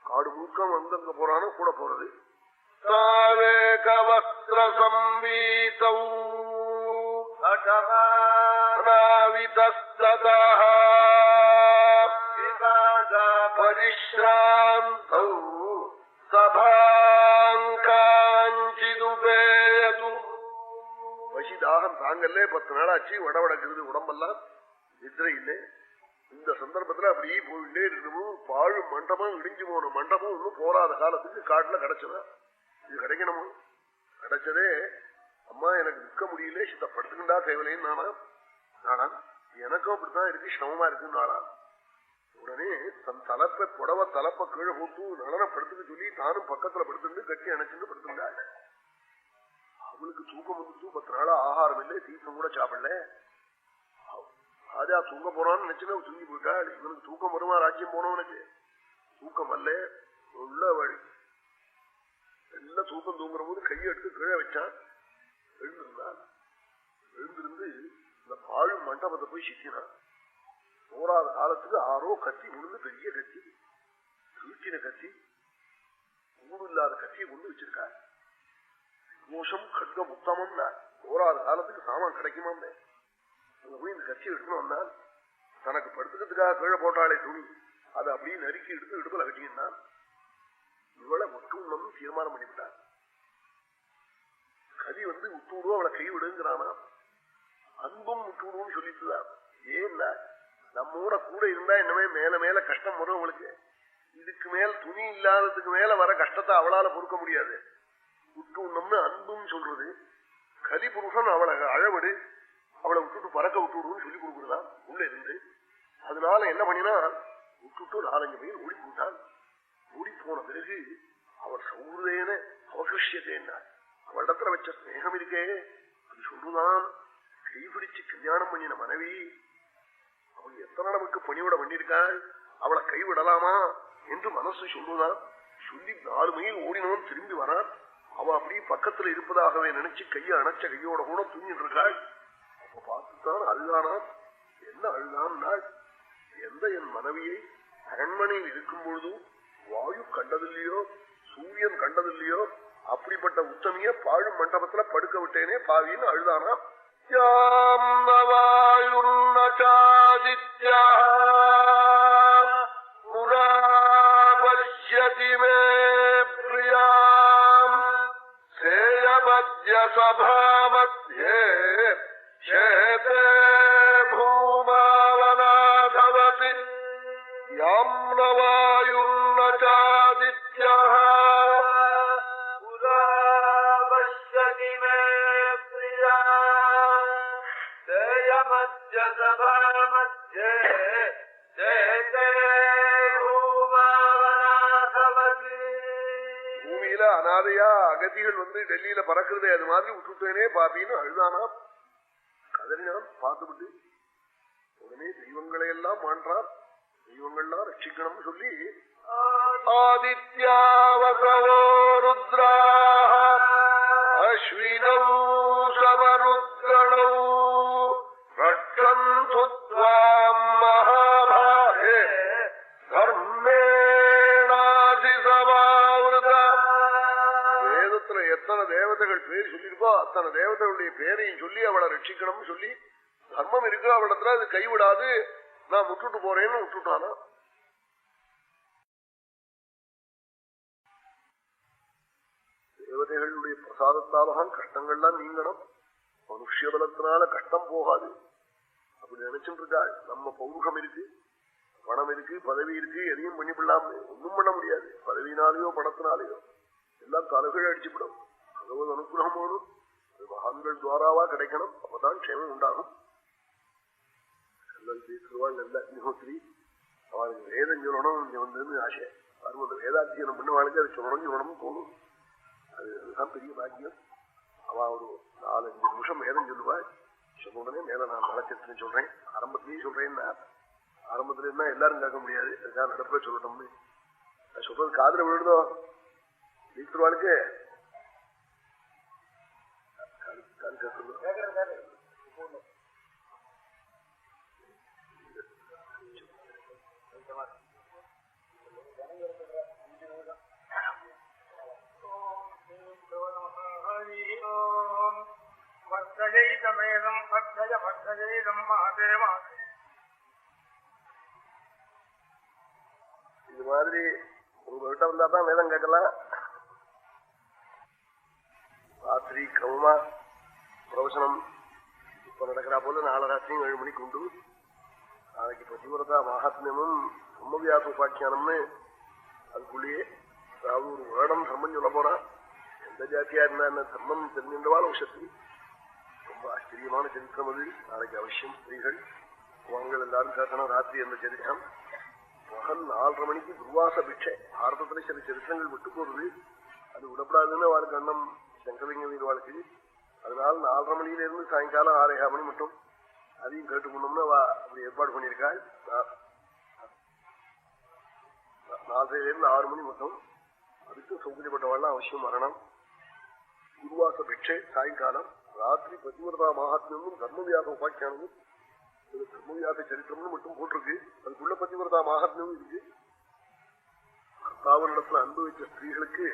காடு முழுக்கம் அங்கங்க போறானோ கூட போறது. சபாங்காஞ்சிதுபேது. பசி தாகம் தாங்கல்ல, 10 நாளாச்சு, வடவடக்குறது உடம்பெல்லாம், நித்திரை இல்லை. இந்த சந்தர்ப்பத்துல அப்படியே போயிட்டே இருக்கணும். பாழ் மண்டபம், இடிஞ்சு போன மண்டபம் ஒன்னும் போராத காலத்துக்கு காட்டுல கிடைச்சதா? இது கிடைக்கணுமோ? கிடைச்சதே அம்மா எனக்கு நிற்க முடியல, சித்தப்படுத்துக்கிண்டா தேவலைன்னு நானா எனக்கும் அப்படித்தான் இருக்கு, சிரமமா இருக்குன்னு நாளா. உடனே தன் தலைப்பை புடவை தலைப்ப கீழே போட்டு நலனை படுத்துக்க சொல்லி தானும் பக்கத்துல படுத்துட்டு கட்டி அணைச்சுட்டு படுத்துட்டா. அவளுக்கு தூக்கம் வந்துட்டு 10 நாளா ஆகாரம் இல்லை, தீர்த்தம் கூட சாப்பிடல. ராஜா தூங்க போறான்னு நினைச்சுன்னா தூங்கி போயிட்டாள். இவனுக்கு தூக்கம் வருமா? ராஜ்யம் போனவனுக்கு தூக்கம் அல்ல, உள்ள வழி எல்லாம் தூக்கம். தூங்குற போது கையை எடுத்து கீழே வச்சான். எழுந்திருந்தான். எழுந்திருந்து இந்த பாழ் மண்டபத்தை போய் சிக்கினான். போராத காலத்துக்கு ஆரோ கத்தி விழுந்து, பெரிய கத்தி, வீட்டின கத்தி, ஊடு இல்லாத கத்தியை கொண்டு வச்சிருக்காரு. மோசம் கட்க முத்தமம். போராத காலத்துக்கு சாமான் கிடைக்குமாம். அங்க போய் இந்த கட்சியை எடுத்துன்னு வந்தான். தனக்கு படுத்துக்கிறதுக்காக கீழே போட்டாலே துணி, அதை அப்படியே நறுக்கி எடுத்து இடுப்புல கட்டினான். இவளை விட்டுன்னு தீர்மானம் பண்ணிவிட்டான். கதி விட்டு விடுவோம், அவளை கை விடுங்கிறானா. அன்பும் விட்டு விடுவோம்னு சொல்லிட்டுதான். ஏன்னா நம்மோட கூட இருந்தா என்னமே மேல மேல கஷ்டம் வரும் அவளுக்கு. இதுக்கு மேல் துணி இல்லாததுக்கு மேல வர கஷ்டத்தை அவளால பொறுக்க முடியாது. விட்டு விடணும்னு அன்பும் சொல்றது. கலி புருஷன் அவளை அழவிடு, அவளை விட்டுட்டு பறக்க விட்டு விடுன்னு சொல்லி கொடுக்குறதான் உள்ள இருந்து. அதனால என்ன பண்ணினா விட்டுட்டு 4-5 பேர் ஓடி போட்டான். ஓடி போன பிறகு அவள் சௌதேன அவசியத்தேன்னா அவளிடத்துல வச்ச ஸ்நேகம் இருக்கே அது சொல்லுதான். கைபிடிச்சு கல்யாணம் பண்ணின மனைவி அவள் எத்தனை நமக்கு பணிவிட பண்ணியிருக்காள், அவளை கைவிடலாமா என்று மனசு சொல்லுதான். சொல்லி 4 மைல் ஓடினவன் திரும்பி வரான். அவ அப்படி பக்கத்துல இருப்பதாகவே நினைச்சு கையை அணைச்ச கையோட கூட தூங்கிட்டு இருக்காள். அப்ப பார்த்துத்தான் அழுதானா. என்ன அழுதான்? எந்த என் மனைவியை அரண்மனையில் இருக்கும் பொழுதும் வாயு கண்டதில்லையோ, சூரியன் கண்டதில்லையோ, அப்படிப்பட்ட உத்தமிய பாழும் மண்டபத்துல படுக்க விட்டேனே பாவின்னு அழுதானா. சபாமத்யே சேதே பூமாவநாதவதி யாம்னவாயுர்னசாதித்யஹ புராபஷ்யதி மே ப்ரியாம் சேயமத்ய சபாமத்யே சேதே பூமாவநாதவதி. பூமியில அனாதையா அகதிகள் டெல்லியில பறக்கிறதே அது மாதிரி விட்டுட்டேனே பாபின்னு அழுதானா. கதறினான். பார்த்துவிட்டு உடனே தெய்வங்களை எல்லாம் மாண்டான். தெய்வங்கள்லாம் ரட்சிக்கணும்னு சொல்லி ஆதித்யாவசவோ ருத்ராஹ அஸ்வினோ சமருத்ரணோ ரட்சந்து த்வாம் மகாபாரே தர்மேணாதி சமாவ்ருத. வேதத்துல எத்தனை தேவதைகள் பேர் சொல்லியிருக்கோ அத்தனை தேவதைகளுடைய பேரையும் சொல்லி அவளை ரட்சிக்கணும்னு சொல்லி தர்மம் இருக்கு அவளிடத்துல, அது கைவிடாது, நான் விட்டுட்டு போறேன்னு விட்டுட்டானா. தேவதைகளுடைய பிரசாதத்தாலதான் கஷ்டங்கள்லாம் நீங்கணும். மனுஷ பலத்தினால கஷ்டம் போகாது அப்படி நினைச்சுட்டு இருக்காள். நம்ம பௌருஷம் இருக்கு, பணம் இருக்கு, பதவி இருக்கு, எதையும் பண்ணிவிடலாம். ஒன்னும் பண்ண முடியாது. பதவினாலேயோ பணத்தினாலேயோ எல்லாம் தலைகீழ் அடிச்சுவிடும். பகவத் அனுகிரகமோடு அது மகான்கள் துவாராவா கிடைக்கணும். அப்பதான் க்ஷேமம் உண்டாகும். பேசுவாள் நல்ல அக்னிஹோத்ரி. அவளுக்கு வேதம் சொல்லணும் இங்க வந்து ஆசை. அந்த வேதாத்தியனம் பண்ணுவாளுக்கு அது சொல்லணும்னு தோணும். அதுதான் பெரிய பாக்கியம். அவ ஒரு 4-5 நிமிஷம் வேதம் சொல்லுவாள். சொன்ன உடனே மேல நான் நலச்சத்துன்னு சொல்றேன். ஆரம்பத்திலேயே சொல்றேன்னா ஆரம்பத்துல இருந்தா எல்லாரும் கேட்க முடியாது. அதுக்காக நடப்ப சொல்லணும்னு சொல்றது காதுல விழுதோ வீட்டுவாளுக்கு இது மாதிரி உங்ககிட்ட வந்தா தான் வேதம் கேட்கலாம். ராத்திரி கிரமமா பிரவசனம் இப்ப நடக்கிறா போல நாளை ராத்திரியும் 7 மணிக்கு உண்டு. நாளைக்கு பதிவிரதா மகாத்மியமும் பிரம்மவியாச உபாக்கியானம்னு அதுக்குள்ளேயே அதாவது ஒரு வருடம் தர்மம் சொல்ல போறான். எந்த ஜாத்தியா இருந்தா என்ன தர்மம் தெரிஞ்சின்றவாள் சக்தி. ரொம்ப ஆச்சரியமான சரித்திரம் அது. நாளைக்கு அவசியம் ஸ்திரீகள் வாங்கள் எல்லாரும் கேட்கணும். ராத்திரி அந்த சரித்திரம் பகல் 4:30 மணிக்கு துர்வாச பிட்சை. பாரதத்துல சில சரித்திரங்கள் விட்டு போறது, அது விடப்படாதுன்னு அவளுக்கு அண்ணம் சங்கலிங்க வீடு வாழ்க்கை. அதனால 4:30 மணியிலிருந்து சாயங்காலம் 6:30 மணி மட்டும் அதையும் கேட்டுக்கணும்னு அப்படி ஏற்பாடு பண்ணியிருக்காள். 4:30 6 மணி மட்டும் அதுக்கு சௌகரியப்பட்டவாள்லாம் அவசியம் வரணும். குருவாச பிட்சை சாயங்காலம். ராத்திரி பதிவிரதா மகாத்மியமும் தர்மவியாச உபாக்கியானமும் தர்மவியாச சரித்திரம்னு மட்டும் போட்டிருக்கு. அதுக்குள்ள பதிவிரதா மகாத்மியமும் இருக்கு. கர்த்தாவனிடத்துல அனுபவிச்ச ஸ்திரீகளுக்கு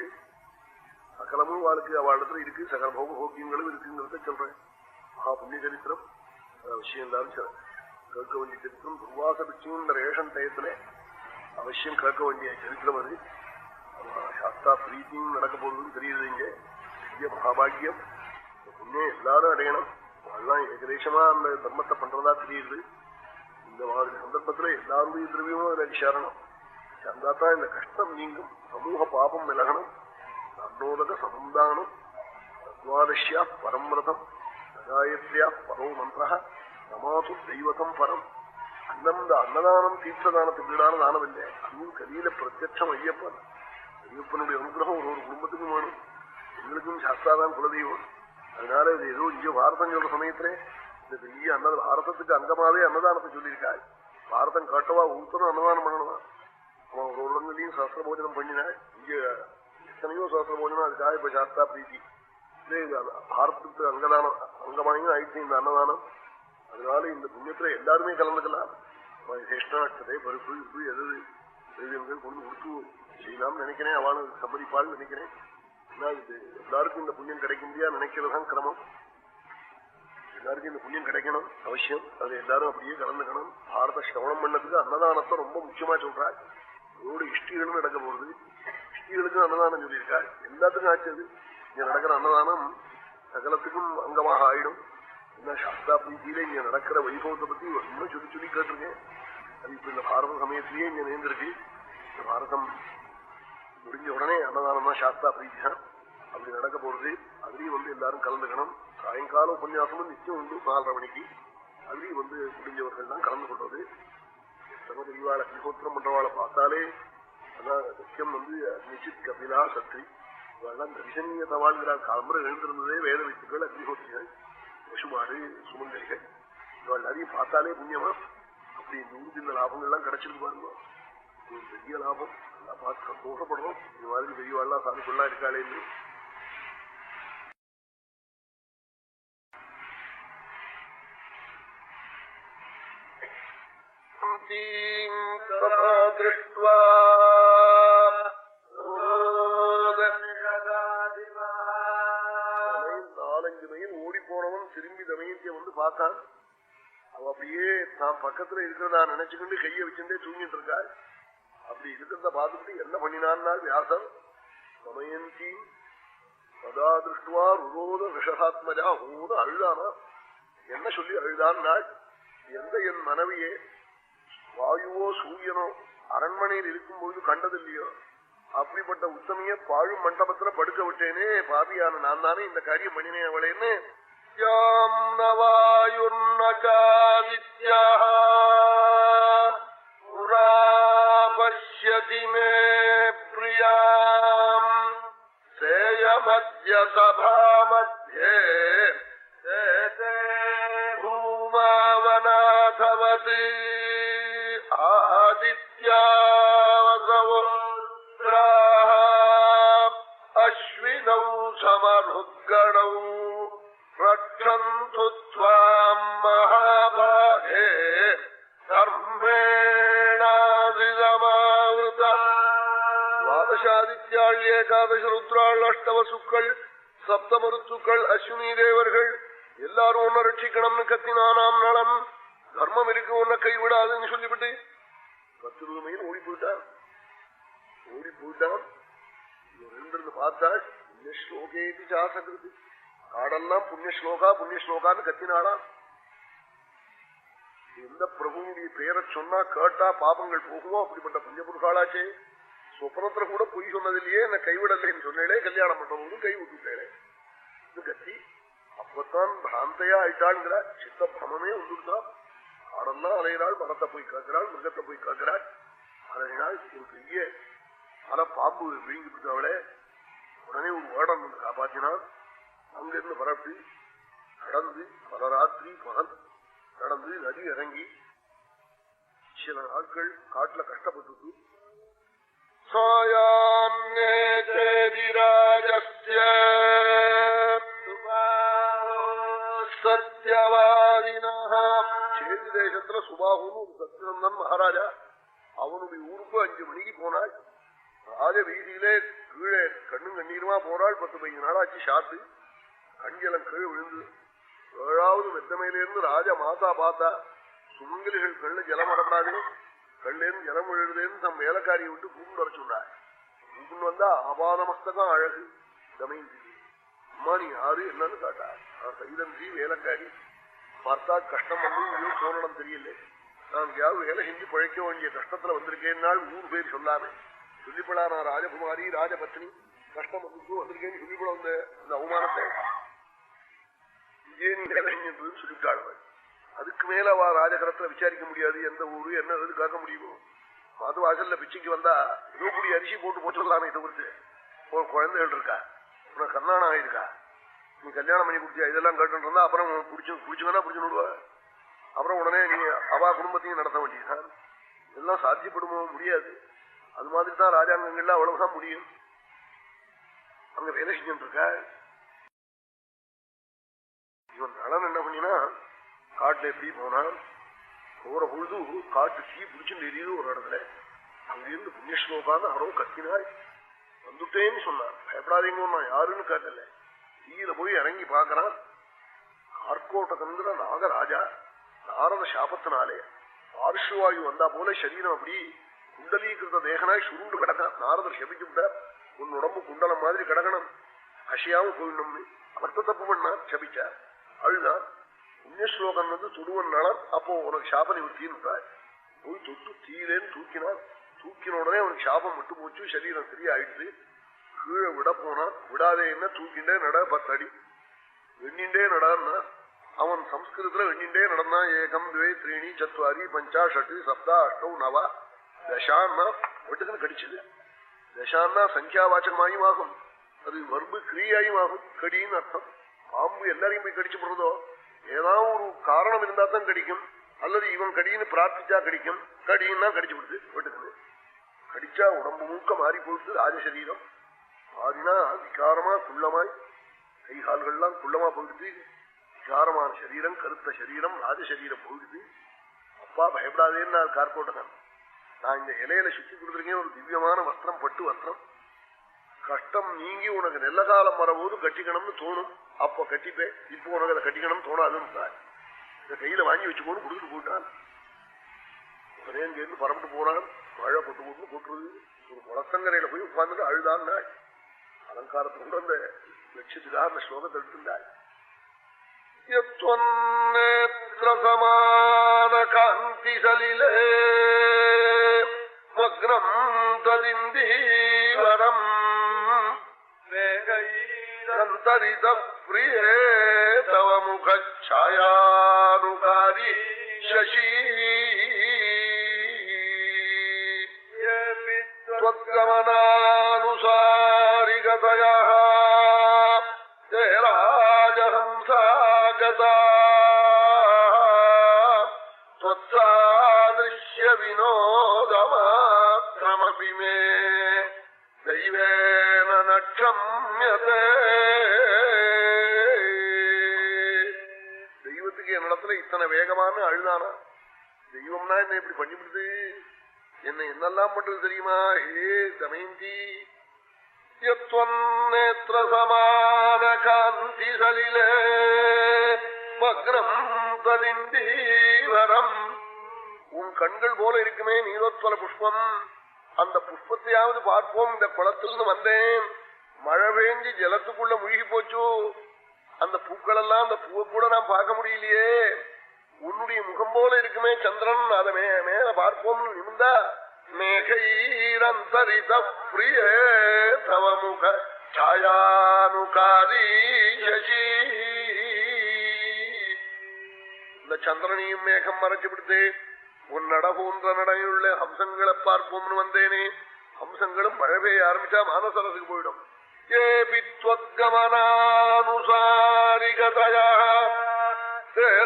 சகலமும் வாழ்க்கை அவளிடத்துல இருக்கு, சகல போக போக்கியங்களும் இருக்குங்கிறத சொல்றேன். மகா புண்ணிய சரித்திரம் அவசியம் எல்லாரும் கேட்க வேண்டிய சரித்திரம். துர்வாச பிட்சையும் ரேஷன் டயத்துல அவசியம் கேட்க வேண்டிய சரித்திரம் அது. சாஸ்தா பிரீத்தியும் நடக்க போறதுன்னு தெரியுது. இங்க பெரிய மகாபாகியம் புண்ணியம் எல்லாரும் அடையணும். அதெல்லாம் ஏகதேசமா அந்த தர்மத்தை பண்றதா தெரியுது. இந்த மாதிரி சந்தர்ப்பத்துல எல்லாருடைய திரவியமும் அதுல விசாரணம் சந்தாத்தான் இந்த கஷ்டம் நீங்கும், சமூக பாபம் விலகணும். அன்னோதக சமுதானம் தத்வாதஷ்யா பரம்ரதம் சகாயத்யா பரோ மந்திர நமாசு தெய்வதம் பரம். அன்னம் இந்த அன்னதானம் தீர்த்ததானத்துக்கு ஈடான தானம் இல்லை. அதுவும் கலியில பிரத்யட்சம் ஐயப்பன். ஐயப்பனுடைய அனுகிரகம் ஒரு குடும்பத்துக்கும் வேணும். எங்களுக்கும் சாஸ்தாதான் குலதெய்வம். அதனால இது ஏதோ இங்க பாரதம் சொல்ற சமயத்திலே இந்த பெரிய பாரதத்துக்கு அங்கமாவே அன்னதானத்தை சொல்லியிருக்காள். பாரதம் காட்டவா ஒருத்தரும் அன்னதானம் பண்ணணுமா? அவன் ஒரு இடங்களையும் சாஸ்திர போஜனம் பண்ணினாள். இங்க எத்தனையோ சாஸ்திர போஜனம். அதுக்காக இப்ப சாஸ்தா பிரீத்தி பாரதத்துக்கு அங்கதானம் அங்கமாயும் ஆயிடுச்சு இந்த அன்னதானம். அதனால இந்த புண்ணியத்துல எல்லாருமே கலந்துக்கலாம். சேஷ்டாட்சதை பருப்பு இது எது தெய்வங்கள் கொண்டு கொடுத்து செய்யலாம்னு நினைக்கிறேன். அவனுக்கு சம்மதிப்பாள்னு நினைக்கிறேன். இது எல்லாருக்கும் இந்த புண்ணியம் கிடைக்கும்படியா நினைக்கிறதான் கிரமம். எல்லாருக்கும் இந்த புண்ணியம் கிடைக்கணும் அவசியம். அது எல்லாரும் அப்படியே கலந்துக்கணும். பாரத சிரவணம் பண்ணதுக்கு அன்னதானத்தை ரொம்ப முக்கியமா சொல்றாள். அதோட இஷ்டிகளும் நடக்க போறது. இஷ்டிகளுக்கும் அன்னதானம் சொல்லியிருக்காள். எல்லாத்துக்கும் ஆச்சது. இங்க நடக்கிற அன்னதானம் சகலத்துக்கும் அங்கமாக ஆயிடும். சாஸ்தா பிரீதியில இங்க நடக்கிற வைபவத்தை பத்தி இன்னும் சொல்லி கேட்டிருக்கேன். அது இப்ப இந்த பாரத சமயத்திலேயே இங்க நேர்ந்திருக்கு. இந்த பாரதம் முடிஞ்ச உடனே அன்னதானம் தான் சாஸ்தா பிரீதி தான். அப்படி நடக்க போறது. அதுலயும் எல்லாரும் கலந்துக்கணும். சாயங்காலம் உபன்யாசமும் நிச்சயம் உண்டு 4:30 மணிக்கு. அதுலயும் முடிஞ்சவர்கள் தான் கலந்து கொள்றது. எத்தனை பெரியவாளை அக்னிஹோத்திரம் பண்றவாளை பார்த்தாலே அதான் முக்கியம். நிச்சித் கபிலா சத்ரி இவெல்லாம் தரிசனீய தவாள்கிறார். காலம்பரை எழுந்திருந்ததே வேத வித்துக்கள், அக்னிஹோத்திரிகள், பசுமாடு, சுமங்கலிகள். இவள் நிறைய பார்த்தாலே புண்ணியமா. அப்படி இந்த லாபங்கள்லாம் கிடைச்சிருக்கு பாருங்க. பெரிய லாபம். பார்த்து சந்தோஷப்படுறோம். இந்த மாதிரி பெரியவாள்லாம் சாதிக்குள்ளா இருக்காளே. ஓடி போனவன் திரும்பி தமயந்திய பார்த்தான். அவ அப்படியே தான் பக்கத்துல இருக்கிறதா நினைச்சுக்கிட்டு கையை வச்சுட்டே தூங்கிட்டு இருக்காள். அப்படி இருக்கிறத பார்த்துட்டு என்ன பண்ணினான்னா வியாசர் தமயந்தி சதா திருஷ்டுவா ருரோத விஷாத்மஜா ஓத அழுதானா. என்ன சொல்லி அழுதான்னாள்? எந்த என் மனைவியே வாயுவோ சூரியனோ அரண்மனையில் இருக்கும்போது கண்டதில்லையோ அப்படிப்பட்ட உத்தமைய பாழும் மண்டபத்துல படுக்க விட்டேனே, பாபியான நான் தானே இந்த காரியம் பண்ணினேன் அவளேன்னு. பஷ்யதி மே பிரியாம் சேயமத்ய சபா மத்யே பூமாவநாதவதி ஆதித்யாவசவோ அஸ்வினௌ சமருத்கணௌ ரக்ஷந்து த்வாம் மகாபாகே தர்மேணாதிதமாவிருத. துவாதசாதித்யாள், ஏகாதச ருத்ராள், அஷ்டவசுக்கள், சப்தமருத்துக்கள், அஸ்வினி தேவர்கள் எல்லாரும் உன்னை ரட்சிக்கணும்னு கத்தினானாம் நலன். தர்மம் இருக்கு, உன்னை கைவிடாதுன்னு சொல்லிவிட்டு 10-20 மைல் ஓடி போயிட்டார். ஓடி போயிட்டான். ரெண்டு பார்த்தாள். புண்ணியஸ்லோகேதி சாசகிருதி, காடெல்லாம் புண்ணியஸ்லோகா புண்ணியஸ்லோகான்னு கத்தினாளாம். எந்த பிரபுனுடைய பேரை சொன்னா கேட்டா பாபங்கள் போகுமோ அப்படிப்பட்ட புண்ணிய புருஷாளாச்சே. சொப்பனத்துல கூட பொய் சொன்னதிலேயே என்ன கைவிடலைன்னு சொன்னேளே, கல்யாணம் பண்றவங்களும் கை விட்டுட்டேளே கத்தி. அப்பத்தான் பிராந்தையா ஆயிட்டாளுங்கிற சித்த பிரமே வந்துட்டான். காடெல்லாம் அலையிறாள், மரத்தை போய் காக்கிறாள், மிருகத்தை போய் காக்கிறாள். அலையினாள். ஒரு பெரிய பல பாம்பு விழுங்கிட்டு அவளே. உடனே ஒரு வேடம் வந்து காப்பாற்றினான். அங்கிருந்து பரப்பி நடந்து பல ராத்திரி பகல் நடந்து நதி இறங்கி சில நாட்கள் காட்டுல கஷ்டப்பட்டு சேதி தேசத்துல சுபாகுன்னு ஒரு சத்யநந்தன் மகாராஜா, அவனுடைய ஊருக்கு 5 மணிக்கு போனாள். ராஜ வீதியிலே கீழே கண்ணும் கண்ணீருமா போறாள். 10-15 நாளாச்சு சாத்து. கண்ஜலம் கீழே விழுந்து 7வது மெத்தமையிலிருந்து ராஜ மாதா பார்த்தா சுமங்கலிகள் கண்ணு ஜலம் வரப்படாது, கண்லேருந்து ஜலம் விழுதுன்னு தம் வேலைக்காரியை விட்டு கூண்டு வர சொன்னார். கூண்டு வந்தா ஆபாத மஸ்தகம் அழகு தமைந்தி. அம்மா நீ யாரு என்னன்னு காட்டா. நான் சைதந்தி வேலைக்காரி. பார்த்தா கஷ்டம் வந்து இன்னும் சோழனம் தெரியல. நான் யாரும் வேலை செஞ்சு பழைக்க வேண்டிய கஷ்டத்துல வந்திருக்கேன்னாள். ஊர் பேர் சொல்லாமே சொல்லிப்படா. நான் ராஜகுமாரி ராஜபத்னி, கஷ்டம் வந்திருக்கேன்னு சொல்லிப்பட வந்த இந்த அவமானத்தை சொல்லிவிட்டாள். அதுக்கு மேல அவ ராஜகரத்துல விசாரிக்க முடியாது. எந்த ஊரு என்ன எது காக்க முடியுமோ. மது வாசல்ல பிச்சைக்கு வந்தா ஏதோ கூடிய அரிசி போட்டு போட்டுடலாமே தவிர்த்து, ஒரு குழந்தைகள் இருக்கா, உனக்கு கண்ணாணம் ஆயிருக்கா, நீ கல்யாணம் பண்ணி குடிச்சியா, இதெல்லாம் கேட்டு இருந்தா அப்புறம் குடிச்சுங்கன்னா பிடிச்சு விடுவா. அப்புறம் உடனே நீ அவா குடும்பத்தையும் நடத்த வேண்டியதான். இதெல்லாம் சாத்தியப்படுமோ? முடியாது. அது மாதிரி தான் ராஜாங்கங்கள்ல அவ்வளவுதான் முடியும். அங்க வேலை செஞ்சுட்டு இருக்கா. இவன் நலன் என்ன பண்ணினா காட்டுல எப்படி போனான். போற பொழுது காட்டு தீ பிடிச்சுட்டு எரியுது ஒரு இடத்துல. அங்கிருந்து புண்ணியஸ்லோகான்னு யாரோ கத்தினாள். வந்துட்டேன்னு சொன்னான். பயப்படாதீங்க, நான் யாருன்னு கேட்கல. தீயில போய் இறங்கி பாக்குறான். கார்கோட்டகங்கிற நாகராஜா நாரத சாபத்தினாலே பார்ஷவாயு வந்தா போல சரீரம் அப்படி குண்டலீகிருத தேகனாய் சுருண்டு கிடக்கான். நாரதர் சபிச்சு விட்டார், உன் உடம்பு குண்டலம் மாதிரி கிடக்கணும், அசையாம போயிடணும்னு. அவர்த்த தப்பு பண்ணான், சபிச்சார், அழுதான். புண்ணியஸ்லோகம் வந்து தொடுவன் நலன். அப்போ உனக்கு சாபனை விட்டின்னு விட்டார். போய் தொட்டு தீயிலேன்னு தூக்கினான். தூக்கின உடனே அவனுக்கு சாபம் விட்டு போச்சு, சரீரம் சரியாயிடுச்சு. கீழே விட போனான். விடாதே என்ன தூக்கிண்டே நட 10 அடி வெண்ணிண்டே நடான்னா. அவன் சம்ஸ்கிருதத்துல வெண்ணிண்டே நடந்தான். 1 2 3 4 5 6 7 8 9 தசான்னா ஒட்டுக்குன்னு கடிச்சது. தசான்னா சங்கியாவாச்சகமாயும் ஆகும், அது வர்பு கிரியாயும் ஆகும். கடின்னு அர்த்தம். பாம்பு எல்லாரையும் போய் கடிச்சு போடுறதோ, ஏதாவது ஒரு காரணம் இருந்தா தான் கடிக்கும், அல்லது இவன் கடின்னு பிரார்த்திச்சா கடிக்கும். கடின்னா கடிச்சு விடுது ஒட்டுக்குன்னு. கடிச்சா உடம்பு மூக்க மாறி போயிடுது. ராஜசரீரம் மாறினா விகாரமா குள்ளமாய், கை கால்கள்லாம் குள்ளமா போயிடுது. விகாரமான சரீரம், கருத்த சரீரம், ராஜசரீரம் போயிடுது. அப்பா பயப்படாதேன்னு கார்கோட்டகன், நான் இந்த இலையில சுத்தி கொடுத்துருக்கேன் ஒரு திவ்யமான வஸ்திரம், பட்டு வஸ்திரம். கஷ்டம் நீங்கி உனக்கு நல்ல காலம் வரபோது கட்டிக்கணும்னு தோணும், அப்ப கட்டிப்பேன். இப்போ உனக்கு அதை கட்டிக்கணும் தோணாதுன்னு இந்த கையில வாங்கி வச்சுக்கோன்னு கொடுத்துட்டு போயிட்டான். உடனே இங்க இருந்து பரப்பிட்டு போறான். மழை பொட்டு போட்டு போட்டுருது. ஒரு குளத்தங்கரையில போய் உட்கார்ந்துட்டு அழுதான். அலங்காரத்தோட அந்த லட்சத்துக்காக அந்த ஸ்லோகத்தை எடுத்துட்டாள். சமான காந்தி சலிலே மக்னம் ததிந்தீவரம் வேகைரந்தரித பிரியே தவ முகாயானுகாரி சசி त्वद्गमनानुसारिगतया ते राजहंसागता त्वत्सादृश्य विनोदमात्रमपि मे दैवेन न क्षम्यते. தெய்வத்துக்கு என்னிடத்துல இத்தனை வேகமான அழுதானா? தெய்வம்னா என்ன இப்படி பண்ணிவிடுது? என்ன என்னெல்லாம் பண்றது தெரியுமா? ஹே தமயந்தி, யத்வன்னேத்ர சமான காந்தி சலிலே மக்னம் ததிந்தீவரம். உன் கண்கள் போல இருக்குமே நீலோத்வல புஷ்பம், அந்த புஷ்பத்தையாவது பார்ப்போம். இந்த குளத்திலிருந்து வந்தேன், மழை பெஞ்சு ஜலத்துக்குள்ள முழுகி போச்சு. அந்த பூக்கள் எல்லாம், அந்த பூவை கூட நான் பார்க்க முடியலையே. உன்னுடைய முகம் போல இருக்குமே சந்திரன், அதை மேல பார்ப்போம் நிமிந்தா. மேகரந்தரித பிரிய தவ முக சாயானுகாரி சசி. இந்த சந்திரனையும் மேகம் மறைச்சு விடுத்து உன் நட போன்ற நடையுள்ள ஹம்சங்களை பார்ப்போம்னு வந்தேனே. ஹம்சங்களும் மழை பெய்ய ஆரம்பிச்சா மானசரசுக்கு போயிடும். ஏபித்வத்கமனானுசாரிகதயா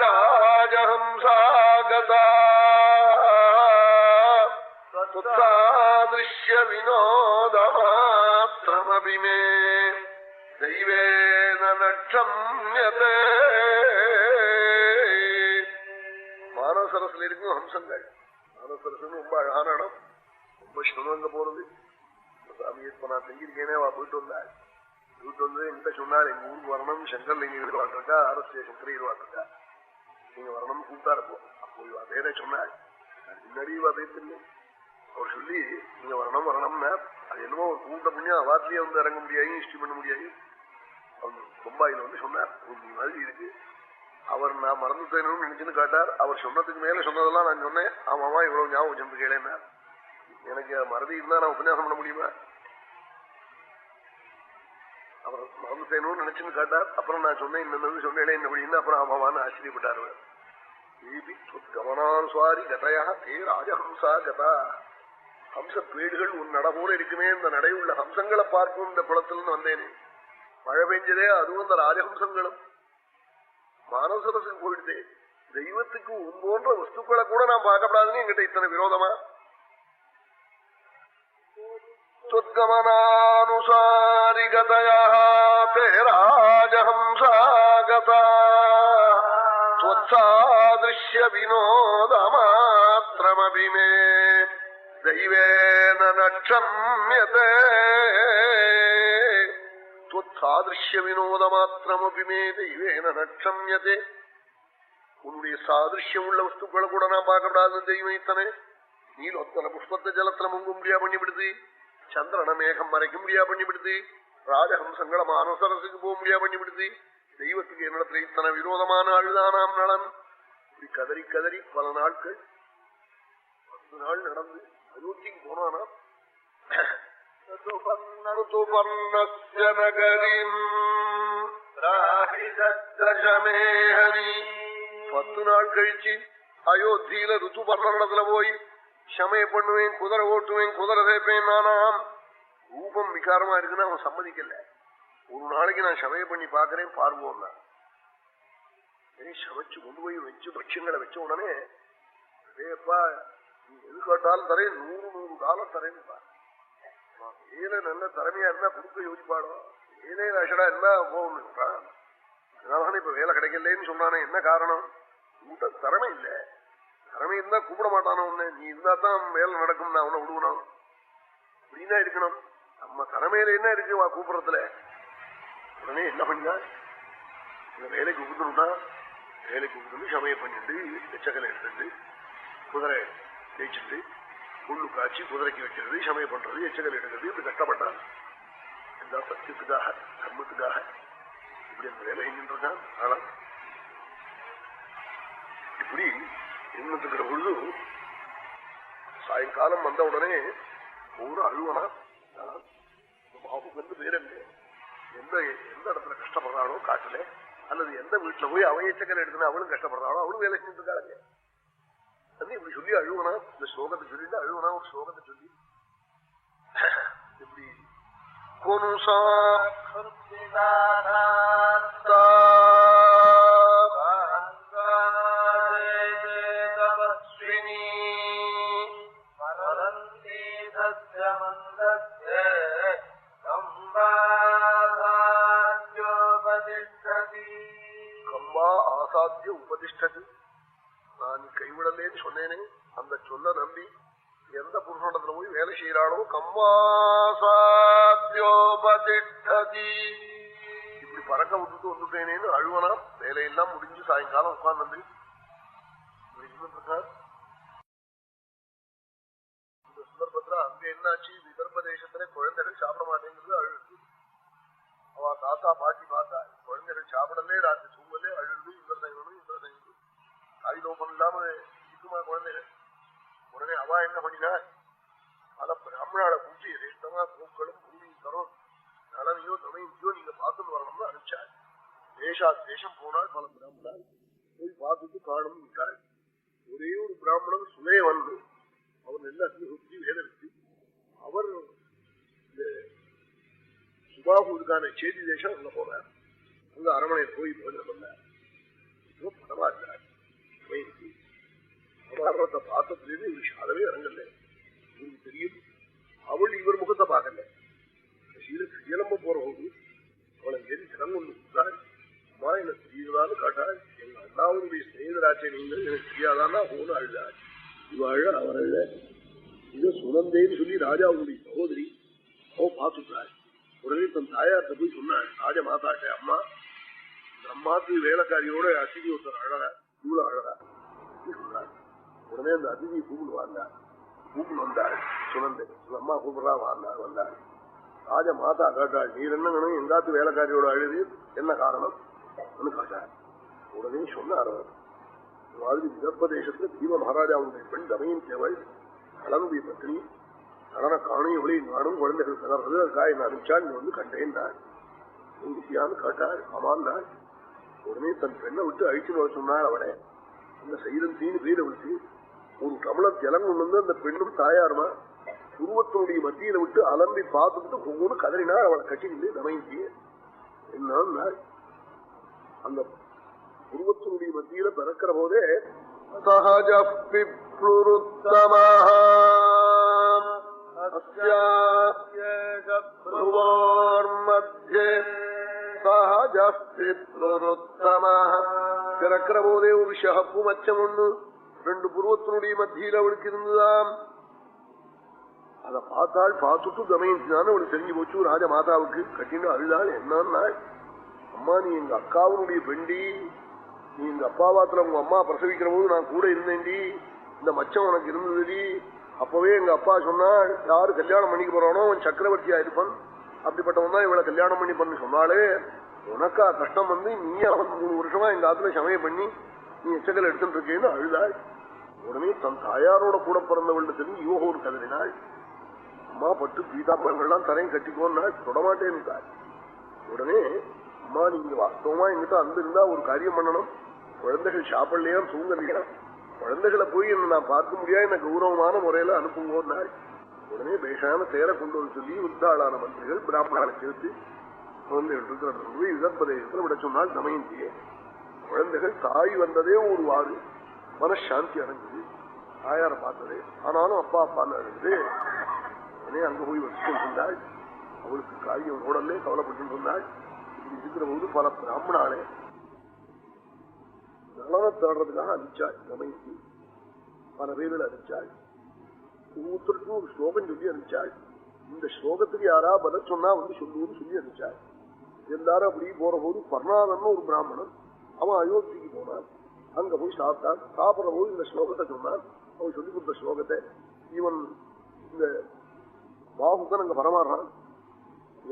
ராஜஹம்சாகதா துத்தாத்ருஷ்ய வினோதமாத்ரமபி மே தெய்வேன நட்சம்யதே. மானசரஸ்ல இருக்கும் ஹம்சங்கள். மானசரஸ்னு ரொம்ப அழகான இடம், ரொம்ப சிவங்க போறது. சாமி இப்ப நான் செஞ்சிருக்கேனே, அவ போயிட்டு வந்தாள். போயிட்டு வந்து என்கிட்ட சொன்னாள், எங்க ஊருக்கு வரணும், சங்கர் நீங்க இருவாட்டிருக்கா, அரசு சங்கர் இருவாட்டிருக்கா, நீங்க வரணும் கூப்பிட்டா இருப்போம். அப்போ இவ பேரை சொன்னாள். முன்னாடி இவ பேசில்லை. அவர் சொல்லி நீங்க வரணும் வரணும்னா, அது என்னமோ ஒரு கூட்ட புண்ணியம் அவாத்திலேயே வந்து இறங்க முடியாது, இஷ்டி பண்ண முடியாது. அவர் பொம்பாயில வந்து சொன்னார், இந்த மாதிரி இருக்கு. அவர் நான் மறந்துட்டேன்னு நினைச்சுன்னு காட்டார். அவர் சொன்னதுக்கு மேல சொன்னதெல்லாம் நான் சொன்னேன். ஆமாமா இவ்வளவு ஞாபகம் சென்று கேளேன்னா, எனக்கு மறதி இருந்தா நான் உபன்யாசம் பண்ண முடியுமா? அவர் மறந்துட்டேன்னு நினைச்சுன்னு காட்டார். அப்புறம் நான் சொன்னேன், இன்னது சொன்னேன் என்ன, அப்புறம் ஆமாவான்னு ஆச்சரியப்பட்டார். கமனானுசாரி கதையா தே ராஜஹம்சா கதா. ஹம்ச பேடுகள் உன் நட போல இருக்குமே, இந்த நடையுள்ள ஹம்சங்களை பார்க்கும் இந்த குளத்திலிருந்து வந்தேனே. மழை பெஞ்சதே, அதுவும் இந்த ராஜஹம்சங்களும். மானசரசுக்கு போயிடுதே. தெய்வத்துக்கு உன் போன்ற வஸ்துக்களை கூட நான் பார்க்கப்படாதுன்னு என்கிட்ட இத்தனை விரோதமா? துத்கமனானுசாரி கதயா தே ராஜஹம்சாகதா துவத்சாத்ருஷ்ய வினோதமாத்ரமபி மே தெய்வேன நட்சம்யதே. சாதிருஷ்ய வினோதமாத்திரமபி மே தெய்வேன நட்சம்யதே. உன்னுடைய சாதிருஷ்யம் உள்ள வஸ்துக்களை கூட நான் பார்க்கப்படாதுன்னு தெய்வம் இத்தனை. நீலொத்தன புஷ்பத்தை ஜலத்துல முங்க முடியா பண்ணிவிடுது, சந்திரன மேகம் மறைக்க முடியா பண்ணிவிடுது, ராஜஹம்சங்களை மானசரசுக்கு போக முடியா பண்ணிவிடுது. தெய்வத்துக்கு என்னிடத்துல இத்தனை விரோதமான அழுதானாம் நலன். இப்படி கதறி கதறி பல நாட்கள், 10 நாள் நடந்து அயோத்திக்கு போனானா. 10 நாள் கழிச்சு அயோத்தியில ருத்துபர்ணத்துல போய் சமய பண்ணுவேன், குதிரை ஓட்டுவேன், குதிரை தேப்பேன். நானாம் ரூபம் விகாரமா இருக்குன்னு அவன் சம்மதிக்கல. ஒரு நாளைக்கு நான் சமய பண்ணி பாக்குறேன் பார்வோம். சமைச்சு கொண்டு போய் வச்சு பட்சங்களை வச்ச உடனே, அதேப்பா நீ எது கேட்டாலும் தரேன், 100 டாலர் தரேன்னு பாரு. வேலை நல்ல திறமையா இருந்தா கொடுக்க யோசிப்பாடோ, வேலையே அஷடா இருந்தா போகணும். அதனால இப்ப வேலை கிடைக்கலன்னு சொன்னானே, என்ன காரணம்? கூட்ட திறமை இல்ல. திறமை இருந்தா கூப்பிட மாட்டானோ உன்ன. நீ இருந்தா தான் வேலை நடக்கும், நான் உன்னை விடுவணும் அப்படின்னா இருக்கணும். நம்ம திறமையில என்ன இருக்கு வா கூப்பிடறதுல? உடனே என்ன பண்ணா, இந்த வேலைக்கு கூப்பிட்டுனா வேலைக்கு கூப்பிட்டு சமயம் பண்ணிட்டு எச்சக்கலை எடுத்துட்டு குதிரை ஜெயிச்சுட்டு புல்லு காய்ச்சி குதிரைக்கு வைக்கிறது, சமயம் பண்றது, எச்சக்கலை எடுக்கிறது, இப்படி கஷ்டப்பட்டான். எல்லா சத்தியத்துக்காக தர்மத்துக்காக இப்படி அந்த வேலை செஞ்சுருக்கான். ஆனா இப்படி இருந்துக்கிற பொழுது சாயங்காலம் வந்த உடனே ஒரு அழுவனா, பாபுக்கு வந்து பேரங்க எந்த இடத்துல கஷ்டப்படுறாளோ காட்டுல, அல்லது எந்த வீட்டுல போய் அவன் எச்சக்கலை எடுத்துனா அவளும் கஷ்டப்படுறாளோ அவளும் வேலை செஞ்சுட்டு இருக்காளுங்க. இப்படி சொல்லி அழுவனா, இந்த ஸ்லோகத்தை சொல்லிட்டு அழுவனா, ஒரு ஸ்லோகத்தை சொல்லி இப்படி கம்பா ஆசாத்திய உபதிஷ்டது. நான் கைவிடலேன்னு சொன்னேனே, அந்த சொல்ல நம்பி எந்த புருஷனத்துல போய் வேலை செய்யறாளோ கம்மாசாத்யோபதிஷ்டதி, இப்படி பறக்க விட்டுட்டு வந்துட்டேனேன்னு அழுவனா. வேலையெல்லாம் முடிஞ்சு சாயங்காலம் உட்கார்ந்து இந்த சந்தர்ப்பத்துல அங்கே என்னாச்சு, விதர்ப்ப தேசத்துல குழந்தைகள் சாப்பிட மாட்டேங்கிறது, அழுது. அவ தாத்தா பாட்டி பார்த்தா குழந்தைகள் சாப்பிடலே, ராத்திரி தூங்கலே, அழுது. இவர் செய்யணும் காய்லோபம் இல்லாம இருக்குமா குழந்தைகள்? உடனே அவ என்ன பண்ணினா, பல பிராமணால கூட்டி ரேஷ்டமா பூக்களும் பூமியும் தரும் நலனையோ தமையோ நீங்க பார்த்துன்னு வரணும்னு அனுப்பிச்சாள். தேசம் போனால் பல பிராமணால் போய் பார்த்துட்டு காணும் விட்டாள். ஒரே ஒரு பிராமணன் சுனைய வந்து அவர் நல்ல அக்னிஹோத்ரி வேதரித்து அவர் இந்த சுபாபுக்கான சேதி தேசம் அங்க போனார். அங்க அரமனையில் போய் போஜனம் பண்ணார். படமா இருந்தார். பார்த்ததுலேருந்து இவர் சாதவே இறங்கல. இவருக்கு தெரியும் அவள் இவர் முகத்தை பார்க்கல. கிளம்ப போற போது அவளை எரி சிறங்க ஒன்று கொடுத்தாள். அம்மா என்ன தெரியுதான்னு காட்டாள். எங்க அண்ணாவுடைய ஸ்நேகிதராட்சை நீங்கள் எனக்கு தெரியாதான்னா போன அழுதாள். இவ அழ அவர் அழ. இதை சுனந்தேன்னு சொல்லி ராஜாவுடைய சகோதரி அவ பார்த்துட்டாள். உடனே தன் தாயார்கிட்ட போய் சொன்னாள், ராஜ மாதாட்ட, அம்மா அம்மாக்கு வேலைக்காரியோட அதிதி ஒருத்தர் அழகா இவ்வளவு அழகா சொன்னாள். உடனே அந்த அதிதியை கூப்பிட்டு வந்தாள். கூப்பிட்டு வந்தாள் சுனந்தை. அம்மா கூப்பிடா வந்தாள். ராஜ மாதா கேட்டாள், நீர் என்னங்கணும் எங்காத்து வேலைக்காரியோட அழுது என்ன காரணம் காட்டாள். உடனே சொன்னார், மாதிரி விதர்ப்ப தேசத்துல தீவ மகாராஜாவுடைய பெண் தமையின் தேவள் கலனுடைய பத்தினி கடனை காணும் எவ்வளவு நானும் குழந்தைகள் கலர்றது அதுக்காக என்ன அனுப்பிச்சாள். நீ வந்து கண்டேன்னாள். எங்கியான்னு கேட்டாள். ஆமான்னாள். உடனே தன் பெண்ணை விட்டு அழிச்சு வர சொன்னாள். அவளை அந்த சைரந்தின்னு பேரை விட்டு ஒரு டம்ளர் ஜலம் கொண்டு வந்து அந்த பெண்ணும் தாயாருமா உருவத்தினுடைய மத்தியில விட்டு அலம்பி பார்த்துட்டு ஒவ்வொரு கதறினாள். அவளை கட்டிக்கிட்டு தமைஞ்சிய என்ன அந்த உருவத்தினுடைய மத்தியில பிறக்கிற போதே சஹஜ பிறக்கிற போதே ஒரு ஷஹப்பு மச்சம் ஒண்ணு ரெண்டு புருவத்தினுடைய மத்தியில் அவளுக்கு இருந்துதான். அதை பார்த்தாள். பார்த்துட்டு தமையன்றான்னு அவளுக்கு தெரிஞ்சு போச்சு. ராஜ மாதாவுக்கு கட்டின்னு அழுதாள். என்னன்னா, அம்மா நீ எங்க அக்காவுடைய பெண்டி, நீ எங்க அப்பாவாத்துல உங்க அம்மா பிரசவிக்கிற போது நான் கூட இருந்தேன்டி, இந்த மச்சம் உனக்கு இருந்ததுடி. அப்பவே எங்க அப்பா சொன்னாள், யாரு கல்யாணம் பண்ணிக்க போறானோ அவன் சக்கரவர்த்தியா இருப்பான், அப்படிப்பட்டவன் தான் இவளை கல்யாணம் பண்ணி பண்ணு சொன்னாலே. உனக்கா கஷ்டம் வந்து நீ அவன் 3 வருஷமா எங்க ஆத்துல சமயம் பண்ணி நீ எச்சக்கல் எடுத்துட்டு இருக்கேன்னு அழுதாள். உடனே தன் தாயாரோட கூட பிறந்தவள்கிட்ட தெரிஞ்சு யோக ஒரு கதறினாள். அம்மா பட்டு பீதாம்பரங்கள்லாம் தரையும் கட்டிக்கோன்னாள். தொடமாட்டேன்னுட்டாள். உடனே அம்மா நீங்க வாஸ்தவமா எங்கிட்ட அன்பு இருந்தா ஒரு காரியம் பண்ணணும், குழந்தைகள் சாப்பிடலையா தூங்கலையா, குழந்தைகளை போய் என்ன நான் பார்க்க முடியாது, எனக்கு கௌரவமான முறையில அனுப்புங்கோன்னாள். உடனே பேஷான தேரை கொண்டு வர சொல்லி உத்தாளான மந்திரிகள் பிராமணாலை சேர்த்து குழந்தைகள் இருக்கிற விதர்ப்பதேசத்தில் விட சொன்னால் தமையந்தியே. குழந்தைகள் தாய் வந்ததே ஒரு வாரு மனசாந்தி அடைஞ்சது. தாயார பார்த்ததே. ஆனாலும் அப்பா அப்பான்னு அடைஞ்சது. உடனே அங்க போய் வச்சுட்டு இருந்தாள். அவளுக்கு காரியம் ஓடலே கவலைப்பட்டு இருந்தாள். இப்படி இருக்கிற போது பல பிராமணாலே நலனை தேடுறதுக்காக அனுப்பிச்சாள். தமையந்தி பல பேர்கள் அனுப்பிச்சாள். ஒவ்வொருத்தருக்கும் ஒரு ஸ்லோகம் சொல்லி அனுப்பிச்சாள். இந்த ஸ்லோகத்துக்கு யாரா பதில் சொன்னா வந்து சொல்லுவோம்னு சொல்லி அனுப்பிச்சாள். எல்லாரும் அப்படி போற போது பர்ணாதன் ஒரு பிராமணன் அவன் அயோத்திக்கு போனான். அங்க போய் சாப்பிட்டான். சாப்பிடுற போது இந்த ஸ்லோகத்தை சொன்னான். அவன் சொல்லி கொடுத்த ஸ்லோகத்தை இவன் இந்த பாகுக்கன் அங்க பரமாறான்.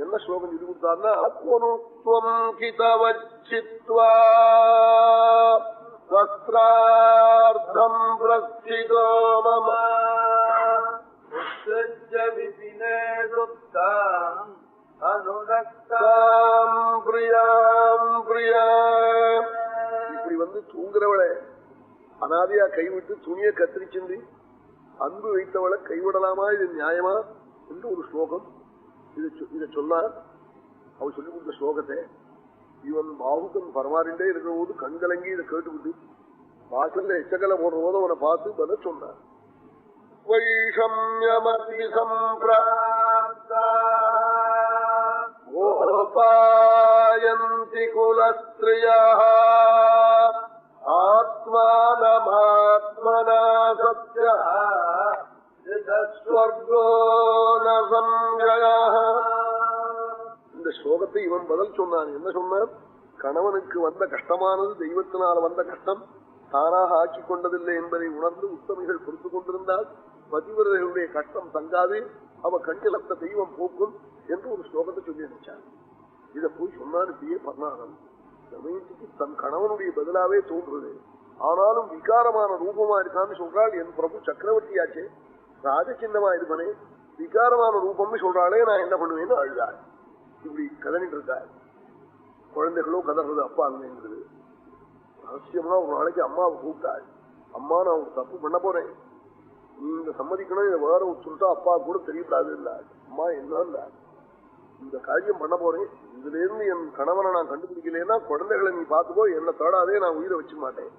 என்ன ஸ்லோகம் சொல்லி கொடுத்தாருன்னா, ஆத்மனுத்வம் கிதவச்சித்வா வஸ்திரார்த்தம் பிரஸ்திதோ மம இப்படி வந்து தூங்குறவளை அனாதையா கைவிட்டு துணியை கத்திரிச்சுண்டு அன்பு வைத்தவளை கைவிடலாமா, இது நியாயமா என்று ஒரு ஸ்லோகம் இதை சொன்னார். அவன் சொல்லிக் கொடுத்த ஸ்லோகத்தை இவன் பாகுக்கன் பரமாறிண்டே இருக்கிற போது கண்கலங்கி இதை கேட்டுவிட்டு வாசல்ல எச்சக்கலை போடுற போது அவனை பார்த்து பதில சொன்னார். வைஷம்யமதி சம்பிராயந்தி குலஸ்த்ரியः ஆத்மானமாத்மனா சத்யः ஸ்வர்கோ ந சம்சயः. இந்த ஸ்லோகத்தை இவன் பதில் சொன்னான். என்ன சொன்னான்? கணவனுக்கு வந்த கஷ்டமானது தெய்வத்தினால் வந்த கஷ்டம், தானாக ஆக்கிக் கொண்டதில்லை என்பதை உணர்ந்து உத்தமிகள் பொறுத்து கொண்டிருந்தால் பதிவிரர்களுடைய கஷ்டம் தங்காது, அவ கண்ணிலத்த தெய்வம் போக்கும் என்று ஒரு ஸ்லோகத்தை சொல்லி நினைச்சான். இதை போய் சொன்னான் இப்படியே பண்ணாரம். தமயந்திக்கு தன் கணவனுடைய பதிலாவே தோன்றுது. ஆனாலும் விகாரமான ரூபமா இருக்கான்னு சொல்றாள். என் பிரபு சக்கரவர்த்தியாச்சே, ராஜசின்னமா இருப்பனே, விகாரமான ரூபம்னு சொல்றாளே, நான் என்ன பண்ணுவேன்னு அழுதாள். இப்படி கதனிட்டு இருக்காள். குழந்தைகளோ கதறது அப்பா அங்கிறது. ரகசியமா ஒரு நாளைக்கு அம்மாவை கூப்பிட்டாள். அம்மா, நான் ஒரு தப்பு பண்ண போறேன், நீங்க சம்மதிக்கணும், இதை வேற சொல்லிட்டா அப்பா கூட தெரியப்படாது இல்ல. அம்மா என்ன, இந்த காரியம் பண்ண போறேன், இதுல இருந்து என் கணவனை நான் கண்டுபிடிக்கலன்னா குழந்தைகளை நீ பார்த்துக்கோ, என்ன தேடாதே, நான் உயிரை வச்சு மாட்டேன்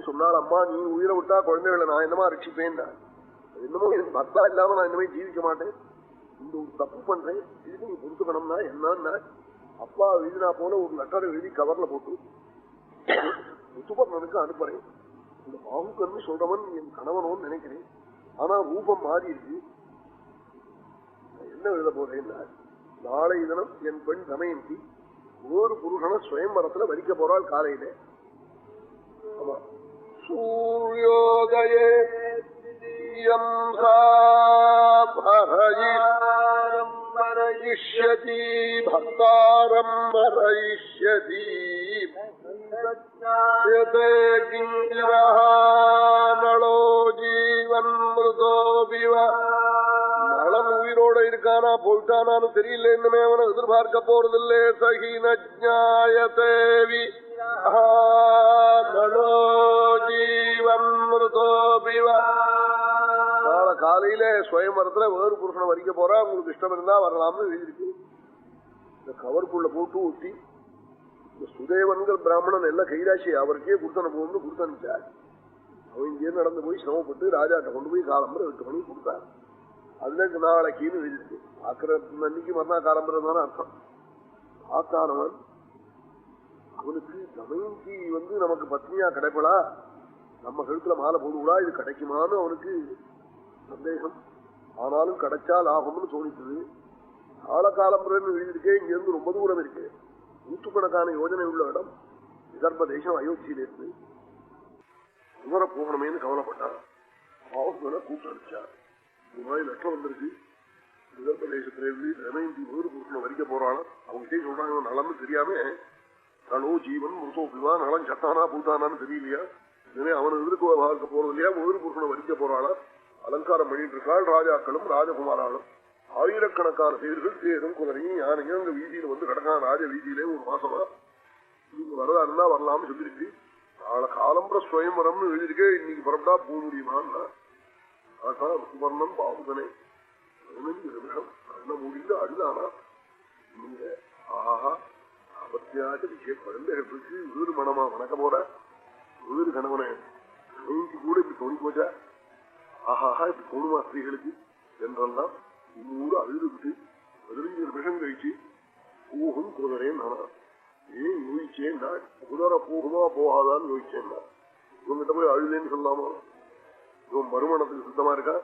சொன்னாள். அம்மா, நீ உயிரை விட்டா குழந்தைகளை நான் என்னமா ரட்சிப்பேன், என்னமோ எனக்கு பர்த்தா இல்லாம நான் இன்னமே ஜீவிக்க மாட்டேன், இந்த ஒரு தப்பு பண்றேன், இதுக்கு நீ பொறுத்துக்கணும்னா என்னன்னா அப்பா எழுதினா போல ஒரு லெட்டரை எழுதி கவர்ல போட்டு ருத்துபர்ணனுக்கு அனுப்புறேன். இந்த பாகுக்கன்னு சொல்றவன் என் கணவனோன்னு நினைக்கிறேன், ஆனா ரூபம் மாறி இருக்கு, என்ன எழுத போறேன், நாளை தினம் என் பெண் தமயந்தி ஒரு புருஷன சுயம்பரத்துல வரிக்க போறாள் காலையில. ஆமா, சூரியோதயே பக்தாரம் வரயிஷ்யதி நளோ ஜீவன் மிருதோபிவ. நளன் உயிரோட இருக்கானா போயிட்டானான்னு தெரியல, இன்னுமே அவனை எதிர்பார்க்க போறதில்லை. சகினஜாயதேவி நளோ ஜீவன் மிருதோபிவ. நாளை காலையில சுயம்பரத்துல வேறு புருஷனை வரிக்க போறா, உங்களுக்கு இஷ்டம் இருந்தா வரலாம்னு எழுதிருக்கு. இந்த கவருக்குள்ள போட்டு ஊட்டி இந்த சுதேவன்கிற பிராமணன் எல்லாம் கைராசி அவருக்கே கொடுத்தன போகணும்னு கொடுத்தாரு. அவன் இங்கே நடந்து போய் சிரமப்பட்டு ராஜாட்ட கொண்டு போய் காலம்பரம் 8 மணிக்கு கொடுத்தாரு. அதுல நாளைக்குன்னு எழுதிருக்கு. ஆக்கிற அன்னைக்கு மறுநா காலம்பரம் தானே அர்த்தம். ஆத்தானவன் அவனுக்கு தமயந்தி நமக்கு பத்னியா கிடைப்படா, நம்ம கழுத்துல மாலை போடுவா, இது கிடைக்குமான்னு அவனுக்கு சந்தேகம். ஆனாலும் கிடைச்சா லாபம்னு தோணித்தது. காலகாலம்புரன்னு எழுதியிருக்கே, இங்க இருந்து ரொம்ப தூரம் இருக்கு, நூற்றுக்கணக்கான யோஜனை உள்ள இடம், விதர்ப தேசம் அயோத்தியில இருந்து. உமர போகணுமேனு கவலைப்பட்டான். பாவங்களை கூப்பிட்டு அடிச்சார். இந்த மாதிரி லட்சம் வந்திருக்கு, விதர்ப தேசத்துல இருந்து தமயந்தி வேறு புருஷனை வரிக்க போறானா, அவங்ககிட்டே சொல்றாங்க நலம்னு தெரியாம நலோ ஜீவன் முருசோப்பிவா, நலம் சத்தானா பூத்தானான்னு தெரியலையா, இனிமே அவனை எதிர்க்க பார்க்க போறது இல்லையா, வேறு புருஷனை வரிக்க போறாளா, அலங்காரம் பண்ணிட்டு இருக்காள். ராஜாக்களும் ராஜகுமாராலும் ஆயிரக்கணக்கான பேர்கள் தேரும் குதிரையும் யானையும் அங்க வீதியில கிடக்கான். ராஜ வீதியிலே ஒரு மாசமா நீங்க வரதா இருந்தா வரலாம்னு சொல்லிருக்கு. நாளை காலம்பர சுயம்பரம்னு எழுதியிருக்கே, இன்னைக்கு புறப்பட்டா போக முடியுமான்னா ருத்துபர்ணன் பாவுகனே 15 நிமிஷம் கண்ண மூடிட்டு அழுதானா. நீங்க ஆஹா அவத்தியாக விஷய குழந்தைகளுக்கு வேறு மனமா வணக்க போற வேறு கணவனை கூட இப்படி தோணி போச்சா, ஆஹாஹா இப்படி தோணுமா ஸ்திரீகளுக்கு என்றெல்லாம் இன்னூறு அழுதுவிட்டு 15 நிமிஷம் கழிச்சு போகும் குதிரைன்னு நானா ஏன் யோசிச்சேன்னா, குதிரை போகுமா போகாதான்னு யோசிச்சேன்னா, இவங்கிட்ட போய் அழுதேன்னு சொல்லாமா, இவன் மறுமணத்துக்கு சுத்தமா இருக்கா,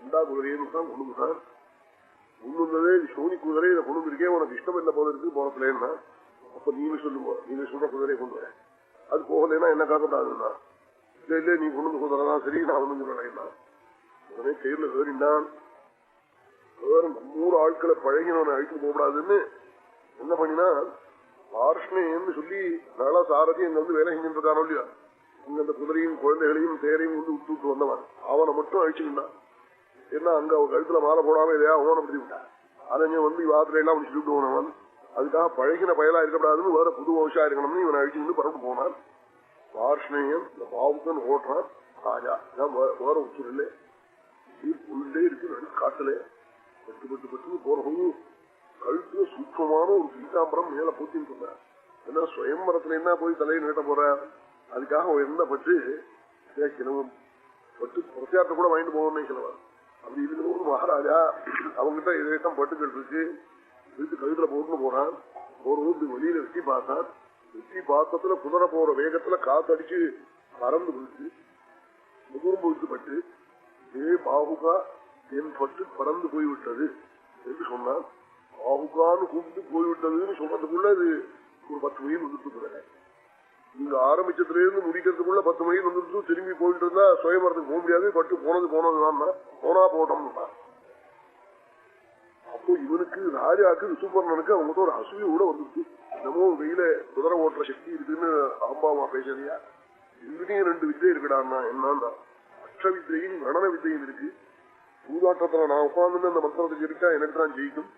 2 குதிரைன்னு தான் கொண்டு தான் முன்னுந்ததே சோனி குதிரை, இதை கொண்டு இருக்கே, உனக்கு இஷ்டம் இல்லை போல இருக்கு போனதுலன்னா, அப்ப நீங்க சொல்லுங்க, நீங்க சொல்ற குதிரையை கொண்டு வர, அது போகலைன்னா என்ன காக்கப்படாதுன்னா, இல்ல இல்ல நீ கொண்டு குதிரைதான் சரி, நான் ஒண்ணு சொல்றேன்னா உடனே கயிறுல ஏறினான். 3 ஆட்களை பழகினவனை அழித்து போகக்கூடாதுன்னு என்ன பண்ணினா, பார்ஷ்ணேன்னு சொல்லி நாளா சாரதி எங்க வேலை செஞ்சுட்டு இருக்கானோ இல்லையா, இங்க அந்த குதிரையும் குழந்தைகளையும் தேரையும் விட்டு வந்தவன் அவனை மட்டும் அழிச்சுக்கிட்டான். ஏன்னா அங்க அவன் கழுத்துல மாலை போடாம இதையா அவனை படுத்தி விட்டான். அதை வாத்திரை எல்லாம் முடிச்சுட்டு போனவன், அதுக்காக பழகின பயலா இருக்கக்கூடாதுன்னு வேற புது வம்சா இருக்கணும்னு இவனை அழிச்சுட்டு பரப்பிட்டு போனான். பார்ஷ்ணேயன் இந்த பாவுக்கன் ஓட்டுறான். ராஜா வேற உச்சூர் இல்லை, உள்ளே இருக்கு நடு காட்டுல பட்டு போறவங்க கழுத்துல சூட்சமான ஒரு பீதாம்பரம் மேல போத்தின்னு சொன்னார். ஏன்னா சுயம்பரத்துல என்ன போய் தலையை நீட்ட போற, அதுக்காக எந்த பட்டு கிழவன் பட்டு பிரச்சாரத்தை கூட வாங்கிட்டு போவோம்னே கிழவன். அப்படி இருக்கிற ஒரு மகாராஜா அவங்ககிட்ட இதேட்டம் பட்டுக்கள் இருக்கு, வீட்டு கழுத்துல போட்டுன்னு போறான். ஒரு இப்படி வெளியில வெட்டி பார்த்தான். வெட்டி பார்த்தத்துல குதிரை போற வேகத்துல காத்தடிச்சு பறந்து போயிட்டு முதுகும்பு விட்டுப்பட்டு, பாகுகா என் பட்டு பறந்து போய்விட்டது என்று சொன்னான். பாகுகான்னு கூப்பிட்டு போய்விட்டதுன்னு சொல்றதுக்குள்ள அது ஒரு 10 உயிர் வந்துட்டு. இங்க ஆரம்பிச்சதுல இருந்து முடிக்கிறதுக்குள்ள 10 மைல் வந்துட்டு திரும்பி போயிட்டு இருந்தா சுயமரத்துக்கு போக முடியாது. பட்டு போனதுதான் போனா போட்டோம்னா. அப்போ இவனுக்கு ராஜாக்கு ரிசுபர்ணனுக்கு அவங்க ஒரு அசூய கூட வந்துச்சு. என்னமோ வெயில குதிரை ஓட்டுற சக்தி இருக்குன்னு ஆம்பாமா பேசலையா? இவனையும் 2 வித்தை இருக்குடான்னா என்னன்னா அக்ஷ வித்தையும் கணன வித்தையும் இருக்கு. சூதாட்டத்துல நான் உட்கார்ந்து அந்த மந்திரத்துக்கு இருக்கா எனக்கு தான் ஜெயிக்கும்.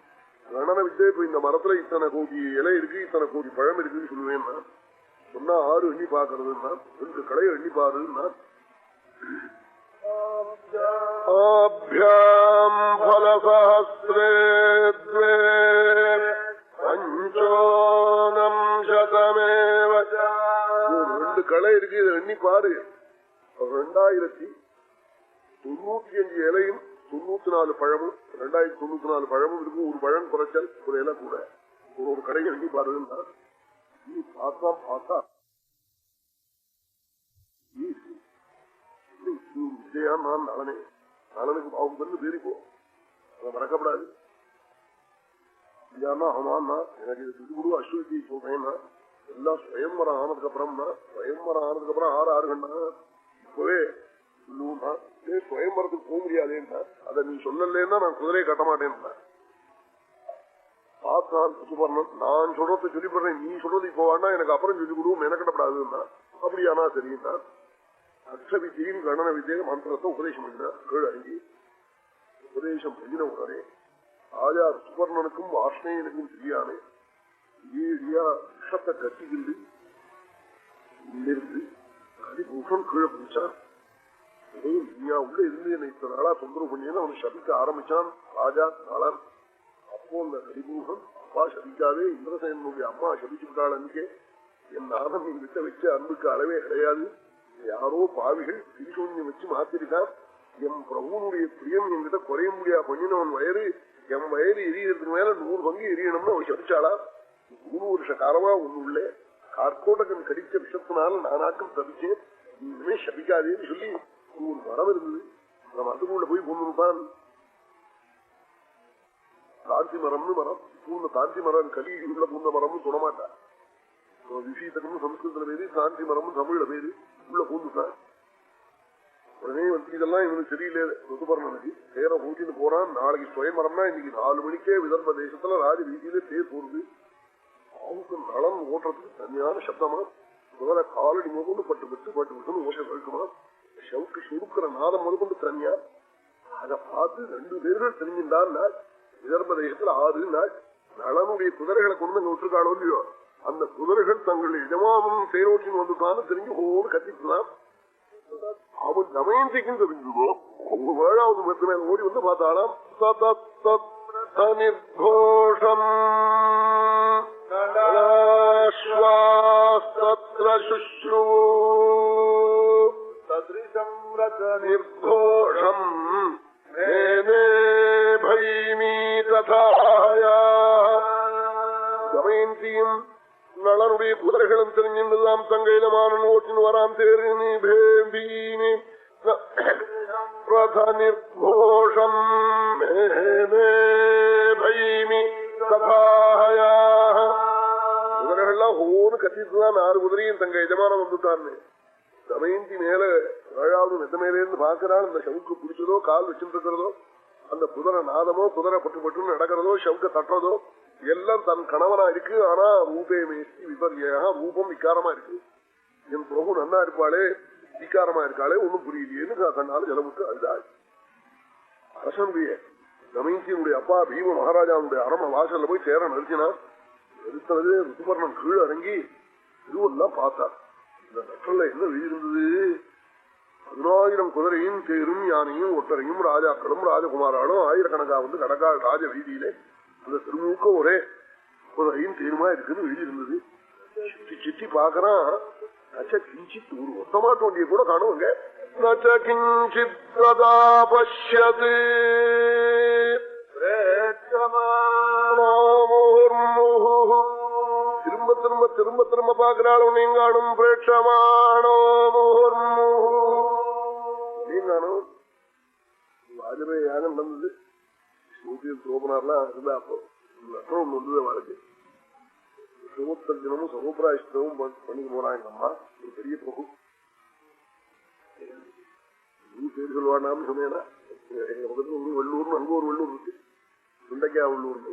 கணன வித்தை இப்ப இந்த மரத்துல இத்தனை கோடி இலை இருக்கு, இத்தனை கோடி பழம் இருக்குன்னு சொல்லுவேன்னா சொன்னா 6 எண்ணி பாக்குறதுன்னா 2 கடையை எண்ணி பாருன்னா ஆப்யாம் பலசஹஸ்ரே த்வே பஞ்சோனம் சதமேவ 2 களை இருக்கு, இதை எண்ணி பாரு. 2095 இலையும் 94 பழமும் 2094 பழமும் இருக்கும். ஒரு பழம் குறைச்சல், ஒரு இலை கூட. ஒரு கடையை எண்ணி பாருன்னா நீ பார்த்தா நான் நலனுக்கு பாவம் பண்ணு பேரிப்போ அதை மறக்கப்படாது. ஆமான்னா எனக்கு இது சொல்லி கொடு அஸ்வதி சொல்றேன்னா எல்லாம் சுயம்பரம் ஆனதுக்கு அப்புறம்னா சுயம்பரம் ஆனதுக்கு அப்புறம் 6 கண்டா இப்பவே சொல்லுவோம்னா சுயம்பரத்துக்கு போக முடியாதேன்னா அதை நீ சொல்லலன்னா நான் குதிரையை கட்ட மாட்டேன்னா பார்த்தான் சுபர்ணன். நான் சொல்றதை சொல்லிப்படுறேன், நீ சொல்றது இப்போ வேணா எனக்கு அப்புறம் சொல்லிக் கொடுவோம் மெனக்கட்டப்படாதுன்னா அப்படியானா சரின்னா அக்ஷ வித்தியின் கணன வித்தியை மந்திரத்தை உபதேசம் பண்ணினா கீழ் அடங்கி உபதேசம் பண்ணின உடனே ராஜா சுபர்ணனுக்கும் வாஷ்ணேயனுக்கும் தெரியானே விஷத்தை கட்டிக்கிண்டு இருந்து கதிபூஷன் கீழே பிடிச்சான். நீயா உள்ள இருந்து என்னை இத்தனை நாளா தொந்தரவு பண்ணியன்னு அவன் சபிக்க ஆரம்பிச்சான் ராஜா நலன். அப்போ அந்த கதிபூஷன் அப்பா சபிக்காதே, இந்திரசேனுடைய அம்மா சபிச்சு விட்டாள் அன்னைக்கே, என் நாதம் நீ விட்ட வச்ச அன்புக்கு அளவே கிடையாது, யாரோ பாவிகள் திருசூன்யம் வச்சு மாத்திருக்கான், என் பிரபுனுடைய பிரியம் என்கிட்ட குறைய முடியா பண்ணினவன் வயிறு என் வயிறு எரியறதுக்கு மேல 100 பங்கு எரியணும்னு அவன் சபிச்சாளா. 3 வருஷ காலமா ஒண்ணு உள்ளே கார்கோடகன் கடிச்ச விஷத்தினால நானாக்கும் தவிச்சேன், இனிமே சபிக்காதேன்னு சொல்லி ஒரு மரம் இருந்தது. அந்த மரத்துக்குள்ள போய் பூந்துருப்பான். காந்தி மரம்னு மரம், பூந்த காந்தி மரம் கலி உள்ள பூந்த மரம்னு சொல்லமாட்டான். விஷயத்துக்கு சம்ஸ்கிருதத்துல பேரு, காந்தி மரமும் தமிழ்ல பேரு. உள்ள பூந்துட்டான். உடனே வந்து இதெல்லாம் இவனுக்கு தெரியல. ருதுபர்ணனுக்கு பேரை ஊட்டின்னு போறான். நாளைக்கு சுயமரம்னா இன்னைக்கு 4 மணிக்கே விதர்ப தேசத்துல ராஜ வீதியில தேர் போடுது. அவனுக்கு நலம் ஓட்டுறதுக்கு தனியான சப்தமா முதல்ல காலடி முதல்ல பட்டு ஓசை வழுக்குமா, ஷவுக்கு சுருக்கிற நாதம் முதற்கொண்டு தனியா. அதை பார்த்து 2 பேர்கள் தெரிஞ்சிருந்தான்னா விதர்ப தேசத்துல 6 நாள் நலனுடைய குதிரைகளை கொண்டு அங்க விட்டுருக்காளோ இல்லையோ, அந்த குதிரைகள் தங்கள் எஜமானும் தேரோட்டின்னு வந்துட்டான்னு தெரிஞ்சு ஓடு கத்திக்கலாம். அவன் தமயந்திக்கும் தெரிஞ்சுதோ. 7வது மரத்து மேல ஓடி வந்து பார்த்தாலாம். நிர்கோஷம் நிர்கோஷம் தமயந்தியும் நலனுடைய குதிரைகளும் தெரிஞ்சிருந்ததாம். தங்கையிலமான ஓட்டின் வராம் தேரினி பேம்பீனி நிர்கோஷம் குதிரைகள்லாம் ஹோன்னு கத்திட்டுதான் 6 குதிரையும் தங்க எஜமானம் வந்துட்டான்னு. தமயந்தி மேல 7வது மெத்த மேல இருந்து பாக்குறாள். அந்த ஷவுக்கு பிடிச்சதோ கால் வச்சுட்டு இருக்கிறதோ, அந்த குதிரை நாதமோ குதிரை பட்டு நடக்கிறதோ ஷவுக்க தட்டுறதோ எல்லாம் தன் கணவனா இருக்கு. ஆனா ரூபே மேசி விபர்யா, ரூபம் விகாரமா இருக்கு. என் பிரபு நன்னா இருப்பாளே விகாரமா இருக்காளே ஒண்ணும் புரியலையேன்னு கண்ணாலும் ஜலமுட்டு அழுதாள். அரசனுடைய தமயந்தியினுடைய அப்பா பீம மகாராஜாவுடைய அரம வாசல்ல போய் சேர நிறுத்தினான். நிறுத்தது ருதுபர்ணன் கீழ் இறங்கி இதுவெல்லாம் பார்த்தார். இந்த நக்கல்ல என்ன எழுதியிருந்தது? 10,000 குதிரையும் தேரும் யானையும் ஒட்டரையும் ராஜாக்களும் ராஜகுமாராலும் ஆயிரக்கணக்கா வந்து கடக்கால் ராஜ வீதியிலே அந்த திருமுக ஒரே குதிரையும் தேருமா இருக்குன்னு எழுதியிருந்தது. சுத்தி சுத்தி பாக்குறான். கிஞ்சித் ஒரு ஒத்தமாட்டு வண்டியை கூட காணுவாங்க. பஷ்யது திரும்ப திரும்ப திரும்ப திரும்ப பாக்குறாள். உன்னையும் காணும் பிரேட்சமானோ காணும். வாஜபேயி யாகம் நடந்தது. சூரியன் சோபனார்லாம் இருந்தா அப்போ லட்சம் ஒண்ணு வந்தது வாழ்க்கை. அஷ்டமோத்தர்ஜனமும் சமோபராஷ்டமும் பண்ணிட்டு போறான் எங்க அம்மா. ஒரு பெரிய பிரபு பேர் சொல்லுவானான்னு சொன்னேன்னா எங்க பக்கத்துல ஒரு வெள்ளூர்னு அங்க ஒரு வெள்ளூர் இருக்கு, சுண்டைக்கா வெள்ளூர்னு.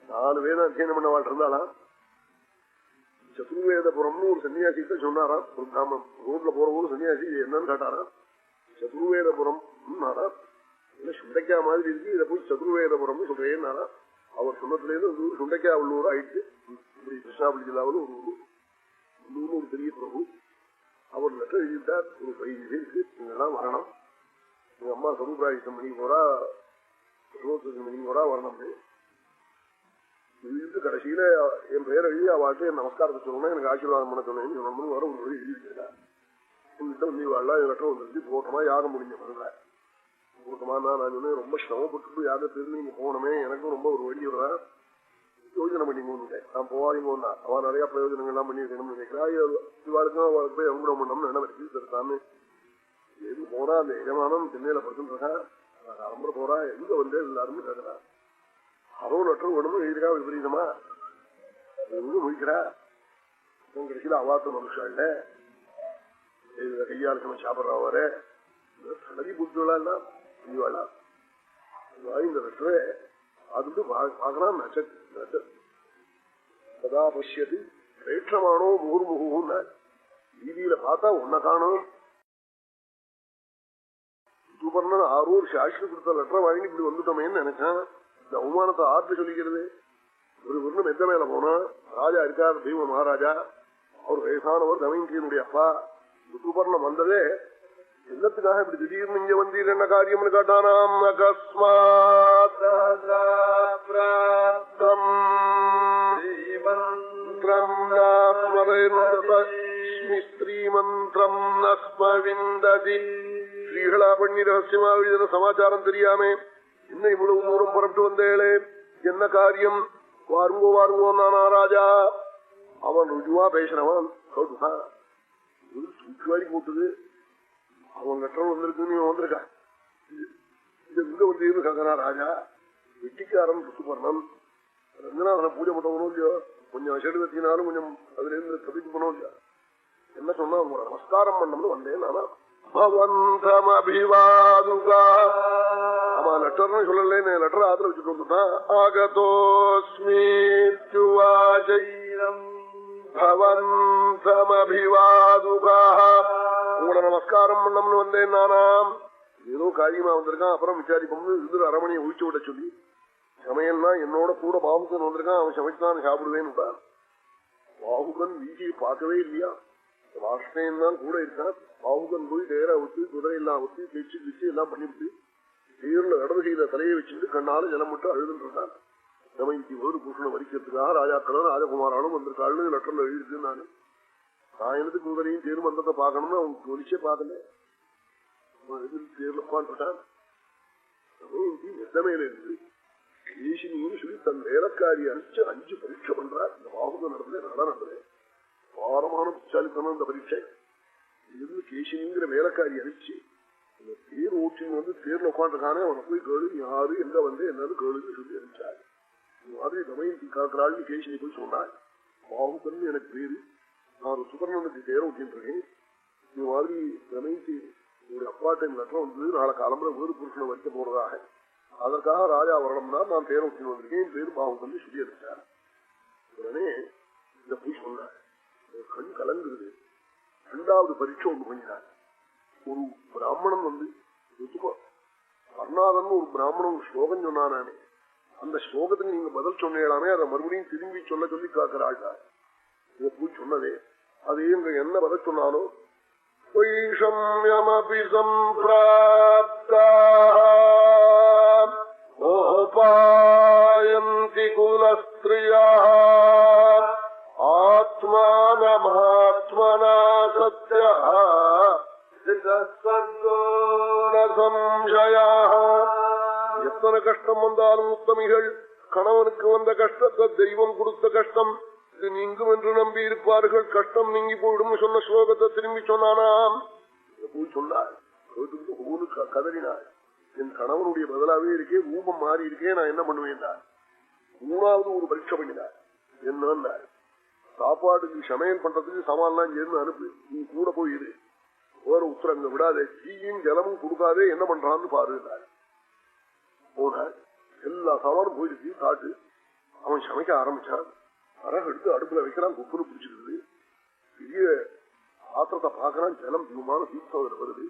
4 வேதம் அத்தியனம் பண்ண வாழ் இருந்தாலாம். சதுர்வேதபுரம்னு ஒரு சன்னியாசிட்ட சொன்னாராம். ஒரு கிராமம் ரோட்ல போற ஒரு சன்னியாசி என்னன்னு கேட்டாராம். சதுர்வேதபுரம் சுண்டைக்கா மாதிரி இருக்கு, இதை போய் சதுர்வேதபுரம்னு சொல்றேன்னாரா. அவர் சொன்னதுலேருந்து சுண்டைக்கா உள்ளூர் ஆயிடுச்சு. இப்படி கிருஷ்ணாபுரி ஜில்லாவில் ஒரு உள்ளூர்னு ஒரு பெரிய பிரபு. அவர் லெட்டர் எழுதிட்டார், ஒரு 15 பேருக்கு நீங்கெல்லாம் வரணும், எங்க அம்மா சமுதாயிட்டம் மணி போறா, 25 மணி போறா வரணும். எழுதிட்டு கடைசியில என் பெயரை எழுதி அவள்கிட்ட என் நமஸ்காரத்தை சொல்லணும், எனக்கு ஆசீர்வாதம் பண்ண சொன்னேன்னு சொல்லணும்னு வர ஒரு வழி எழுதிட்டா. உங்ககிட்ட வந்து வாழலாம் லெட்டர் வந்துருச்சு, போட்டோமா யாகம் முடிஞ்ச பண்ணல போட்டோமா. நான் சொன்னேன் ரொம்ப சிரமப்பட்டு யாகத்திலிருந்து நீங்க போகணுமே, எனக்கும் ரொம்ப ஒரு வழி வர யோஜனை பண்ணிங்க. நான் போவாதீங்கன்னா அவன் நிறைய பிரயோஜனங்கள்லாம் பண்ணி வைக்கணும்னு நினைக்கிறா. இவாளுக்கும் அவளுக்கு போய் அனுகிரகம் பண்ணணும்னு என்ன வச்சு எது போனா அந்த எஜமானம் சென்னையில படுத்துருக்கான். அம்பர போறா, எங்க வந்து எல்லாருமே கேட்கிறா. அவன் லெட்டர் வேணுமோ எழுதிக்கா விபரீதமா எங்க முடிக்கிறா. கடைசியில அவாத்த மனுஷால கையாளுக்கணும் சாப்பிட்றா வர சலதி புத்துலாம் இவாளா இந்த லெட்டரை அது பாக்கலாம். சதா பசியது பிரேட்சமானோ முகுர்முகுன்னா வீதியில பார்த்தா உன்னை காணும். சூப்பர்னா 6 வருஷம் ஆட்சி கொடுத்த லெட்டரை வாங்கி இப்படி வந்துட்டோமேன்னு நினைச்சேன். இந்த அவமானத்தை ஆற்று சொல்லிக்கிறது. ஒரு வருடம் எந்த மேல போனா ராஜா இருக்கார், பீம மகாராஜா, அவர் வயசானவர், தமயந்தியினுடைய அப்பா. சூப்பர்ணம் வந்ததே எல்லாத்துக்காக இப்படி திடீர்னு இங்க வந்தீர் என்ன காரியம்னு கேட்டானாம். அகஸ்மாத் ஸ்ரீமந்திரம் நஸ்மவிந்ததி. ஸ்ரீகளா பண்ணி ரகசியமா எழுதின சமாச்சாரம் தெரியாமே என்ன இவ்வளவு தூரம் புறப்பட்டு வந்தேளே, என்ன காரியம், வாருங்கோ வாருங்கோ நானா ராஜா. அவன் ருஜுவா பேசுறவன் தூக்கி போட்டுது. அவன் லெட்டர் வந்திருக்குன்னு வந்திருக்கான். இங்க வந்து கேட்கறா ராஜா. வெட்டிக்காரன் ருத்துபர்ணன் ரங்கநாதனை பூஜை பண்ணணும் இல்லையோ, கொஞ்சம் செடுத்தினாலும் கொஞ்சம் அதுல இருந்து தப்பிச்சு பண்ணணும் இல்லையா. என்ன சொன்னா நமஸ்காரம் பண்ணணும்னு வந்தேன் நானா. ஆமா லெட்டர்னு சொல்லல, லெட்டர் ஆத்துல வச்சுட்டு வந்துட்டான். ஆகதோஸ்மி உங்களை நமஸ்காரம் பண்ணம்னு வந்தேன் நானாம். ஏதோ காரியமா வந்திருக்கான், அப்புறம் விசாரிப்போம்னு இருந்து அரமணியை ஒழிச்சு விட சொல்லி சமையல்னா என்னோட கூட பாபுகன் வந்திருக்கான், அவன் சமைச்சுதான் சாப்பிடுவேன்னு. பாபுகன் வீதியை பார்க்கவே இல்லையா, ராஷ்டிரம் தான் கூட இருக்கான். பாபுகன் போய் நேரா விட்டு குதிரையெல்லாம் விட்டு தேய்ச்சி வச்சு எல்லாம் பண்ணிவிட்டு தேர்ல இடது செய்த தலையை வச்சுட்டு கண்ணாலும் ஜலம் விட்டு அழுதுன்னு இருக்கான். தமயந்தி ஒரு புருஷனை வரிக்கிறதுக்காக ராஜாக்களும் ராஜகுமாராலும் வந்திருக்காள்னு லெட்டர்ல எழுதிருக்கு. நான் எனக்கு குதிரையும் தேர் மந்தத்தை பார்க்கணும்னு அவனுக்கு ஒலிச்சே பார்க்கல. தேர்ல உட்காந்துட்டான். தமயந்தி எத்தமையில இருந்து கேசினின்னு சொல்லி தன் வேலைக்காரி அனுப்பிச்சு 5 பரீட்சை பண்றார். இந்த பாகுத நடத்துல நடந்தது பாரமான புச்சாலித்தனம். இந்த பரீட்சை இருந்து கேசினிங்கிற வேலைக்காரி அனுப்பிச்சு இந்த தேர் ஓட்டின்னு வந்து தேர்ல உட்காந்துருக்கானே அவனை போய் கேளு, யாரு எங்க வந்து என்னது கேளுன்னு சொல்லி அனுப்பிச்சாரு. இந்த மாதிரி தமயந்தி காக்கிறாள்னு கேசினி போய் சொன்னாள். பாகுகன் எனக்கு பேரு, நான் ஒரு சுபர்ணனுக்கு தேர ஓட்டின்னு இருக்கேன். இந்த மாதிரி தமயந்தி ஒரு அப்பாட்ட லெட்டர் வந்து நாளை காலம்புற வேறு புருஷனை வைக்க போறதாக, அதற்காக ராஜா வரணும்னா நான் தேர ஓட்டின்னு வந்திருக்கேன், பேரு பாகுகன் சொல்லி அனுப்பிச்சார். உடனே இத போய் சொன்னார். கண் கலங்குறது. 2வது பரீட்சை ஒன்று பண்ணினார். ஒரு பிராமணன் வந்து கர்நாதன் ஒரு பிராமணன் ஸ்லோகம் சொன்னானே, அந்த ஸ்லோகத்துக்கு நீங்க பதில் சொன்னீங்களாமே, அதை மறுபடியும் திரும்பி சொல்ல சொல்லி காக்கிறாள். இதை போய் சொன்னதே அதே இங்க என்ன பதில் சொன்னாலோ வைஷம்யமபி சம்பிராப்தா ஓபாயந்தி குலஸ்த்ரியா ஆத்மானமாத்மனா சத்யா சம்சயா. எத்தனை கஷ்டம் வந்தாலும் உத்தமிகள் கணவனுக்கு வந்த கஷ்டத்தை தெய்வம் கொடுத்த கஷ்டம் இது நீங்கும் என்று நம்பி இருப்பார்கள். கஷ்டம் நீங்கி போயிடும் சொன்ன ஸ்லோகத்தை திரும்பி சொன்னானாம். சொன்னார் கதறினார். என் கணவனுடைய பதிலாவே இருக்கே, ரூபம் மாறி இருக்கே, நான் என்ன பண்ணுவேன். 3வது ஒரு பரீட்சை பண்ணினார். என்ன சாப்பாட்டுக்கு சமையல் பண்றதுக்கு சாமான்லாம் சேர்ந்து அனுப்பு, நீ கூட போயிரு, வேற உத்தரங்க விடாதே, டீயும் ஜலமும் கொடுக்காதே, என்ன பண்றான்னு பாரு. போன எல்லா சாமானும் போயிடுச்சு. காட்டு அவன் சமைக்க ஆரம்பிச்சான். அரகு எடுத்து அடுப்புல வைக்கிறான், குப்புன்னு பிடிச்சிருக்குது. பெரிய பாத்திரத்தை பாக்குறான், ஜலம் தூமான தீர்த்தம் வருது.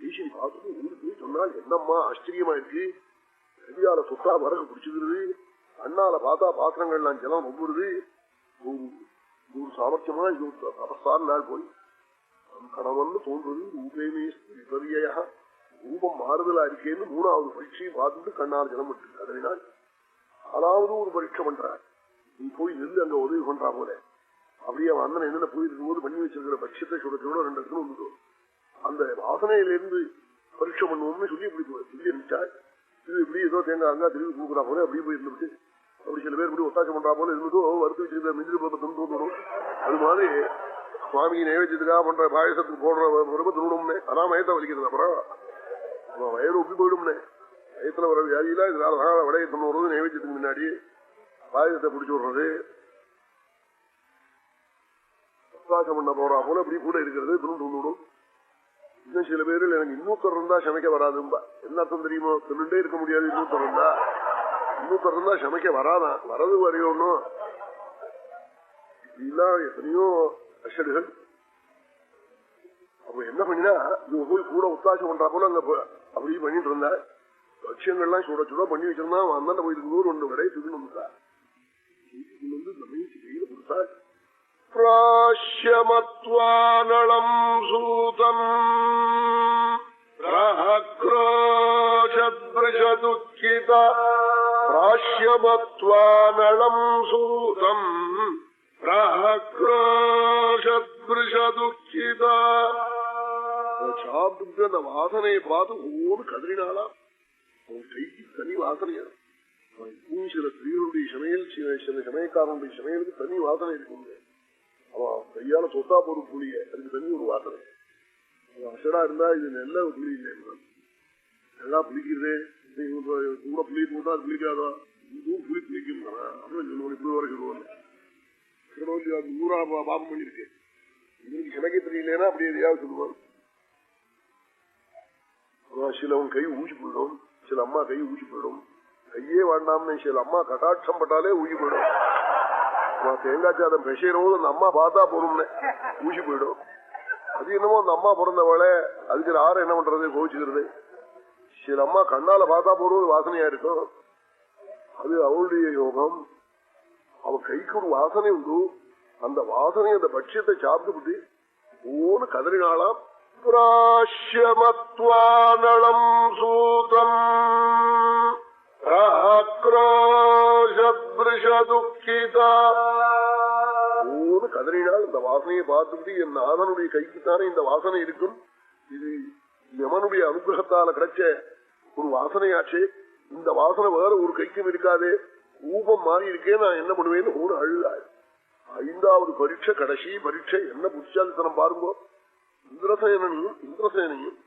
ஈசன் பார்த்துட்டு ஊருக்கு சொன்னால், என்னம்மா ஆச்சரியமா இருக்கு, கையால சுத்தா வரகு பிடிச்சிக்கிறது, அண்ணால பார்த்தா பாத்திரங்கள்லாம் ஜலம் ஒவ்வொருது, ஒரு சாமர்த்தியமா இது தபஸ்தான நாள் போய் கணவன் தோன்றது. ரூபேமே விபரியா, ரூபம் மாறுதலா இருக்கேன்னு 3வது பரீட்சையை பார்த்துட்டு கண்ணால் ஜலம் விட்டு அதனால் 4வது ஒரு பரீட்சை பண்றார். நீ போய் நெல்லு அங்க உதவி பண்றா போல. அப்படியே அண்ணன் என்னென்ன போயிருக்கும் போது பண்ணி வச்சிருக்கிற பட்சத்தை சுடத்தோட 2 இடத்துல வந்துடும். அந்த வாசனையிலிருந்து பரீட்சை பண்ணுவோம்னு சொல்லி இப்படி சொல்லி இருந்துச்சாள். இது இப்படி ஏதோ தேங்காய் அங்கா திரும்பி கொடுக்குறா போல அப்படி போய் இருந்துட்டு, அப்படி சில பேர் இப்படி ஒத்தாசம் பண்றா போல இருந்துட்டும் வறுத்து வச்சிருக்க மிஞ்சிரி பருப்பம் தோணும். அது மாதிரி சுவாமிக்கு நைவேத்தியத்துக்காக பண்ற பாயசத்துக்கு போடுற பருப்பம் தூணும்னே, அதான் மயத்தை வலிக்கிறது. அப்புறம் வயிறு ஒப்பி போயிடும்னே, வயத்துல வர வியாதியில இதனால விளைய தொண்ணூறு நைவேத்தியத்துக்கு முன்னாடி பாயசத்தை பிடிச்சு விடுறது, ஒத்தாசம் பண்ண போறா போல அப்படி கூட இருக்கிறது துணுடும். இன்னும் சில பேரு எனக்கு இன்னொருத்தர் இருந்தா சமைக்க வராதும்பா. என்ன அர்த்தம் தெரியுமோ, தின்னுட்டே இருக்க முடியாது. இன்னொருத்தர் இருந்தா சமைக்க வராதான், வரது வரையோன்னும் இப்படிலாம் எத்தனையோ அஷடுகள். அப்ப என்ன பண்ணினா, இவங்க போய் கூட உத்தாசம் பண்றா போல அங்க அப்படி பண்ணிட்டு இருந்தா, லட்சியங்கள்லாம் சுட சுட பண்ணி வச்சிருந்தா அந்தாண்ட போயிருக்கு 1 கடை தூக்கி வந்துட்டா. வந்து நம்ம கையில கொடுத்தா, பிராஷ்யமத்வானளம் சூதம் பிரஹக்ரோஷத்ருஷதுக்கிதா, பிராஷ்யமத்வானளம் சூதம் பிரஹக்ரோஷத்ருஷதுக்கிதா. சாப்பிட்டு அந்த வாசனையை பார்த்து ஒவ்வொரு கதறினாலாம். அவன் கைக்கு தனி வாசனையா. சில ஸ்திரீகளுடைய சமையல், சில சமயக்காரனுடைய சமையலுக்கு தனி வாசனை இருக்குங்க. அவன் கையால சொத்தா போற புளிய, அதுக்கு தனி ஒரு வாசனை. அசடா இருந்தா இது நல்ல புளி இல்லை, நல்லா புளிக்கிறதே, கூட புளி போட்டா அது புளிக்காதா, இதுவும் புளி புளிக்கும் அப்படின்னு சொல்லுவோம். இப்படி வர சொல்லுவாங்க. 100 பாபம் பண்ணிருக்கு, இதுக்கு சமைக்க தெரியலன்னா அப்படி எதையாவது சொல்லுவாங்க. சிலவன் கை ஊசி போயிடும், சில அம்மா கை ஊசி போயிடும். கையே வேண்டாம்னு சில அம்மா கட்டாட்சம் பட்டாலே ஊசி போயிடும். தேங்காய் சாதம் பெசையும் அந்த அம்மா பார்த்தா போறோம்னு ஊசி போயிடும். அது என்னமோ அந்த அம்மா பிறந்தவளை அதுக்கு யாரும் என்ன பண்றது, கோவிச்சுக்கிறது. சில அம்மா கண்ணால பார்த்தா போறது வாசனையா இருக்கும், அது அவளுடைய யோகம். அவ கைக்கு ஒரு வாசனை உண்டு, அந்த வாசனை அந்த பட்சியத்தை சாப்பிட்டு ஓன்னு கதறினாலாம். பிராஷ்யமத்வானளம் சூதம் பிரஹக்ரோஷத்ருஷதுக்கிதா, ஓன்னு கதறினால் அந்த வாசனையை பார்த்துட்டு என் நாதனுடைய கைக்குத்தானே இந்த வாசனை இருக்கும், இது யமனுடைய அனுகிரகத்தால கிடைச்ச ஒரு வாசனையாச்சே, இந்த வாசனை வேற ஒரு கைக்கும் இருக்காதே, ரூபம் மாறி இருக்கே, நான் என்ன பண்ணுவேன்னு ஒரு அழுதாள். 5வது பரீட்சை, கடைசி பரீட்சை. என்ன புத்திசாலித்தனம் பாருங்கோ. இந்திரசேனையும்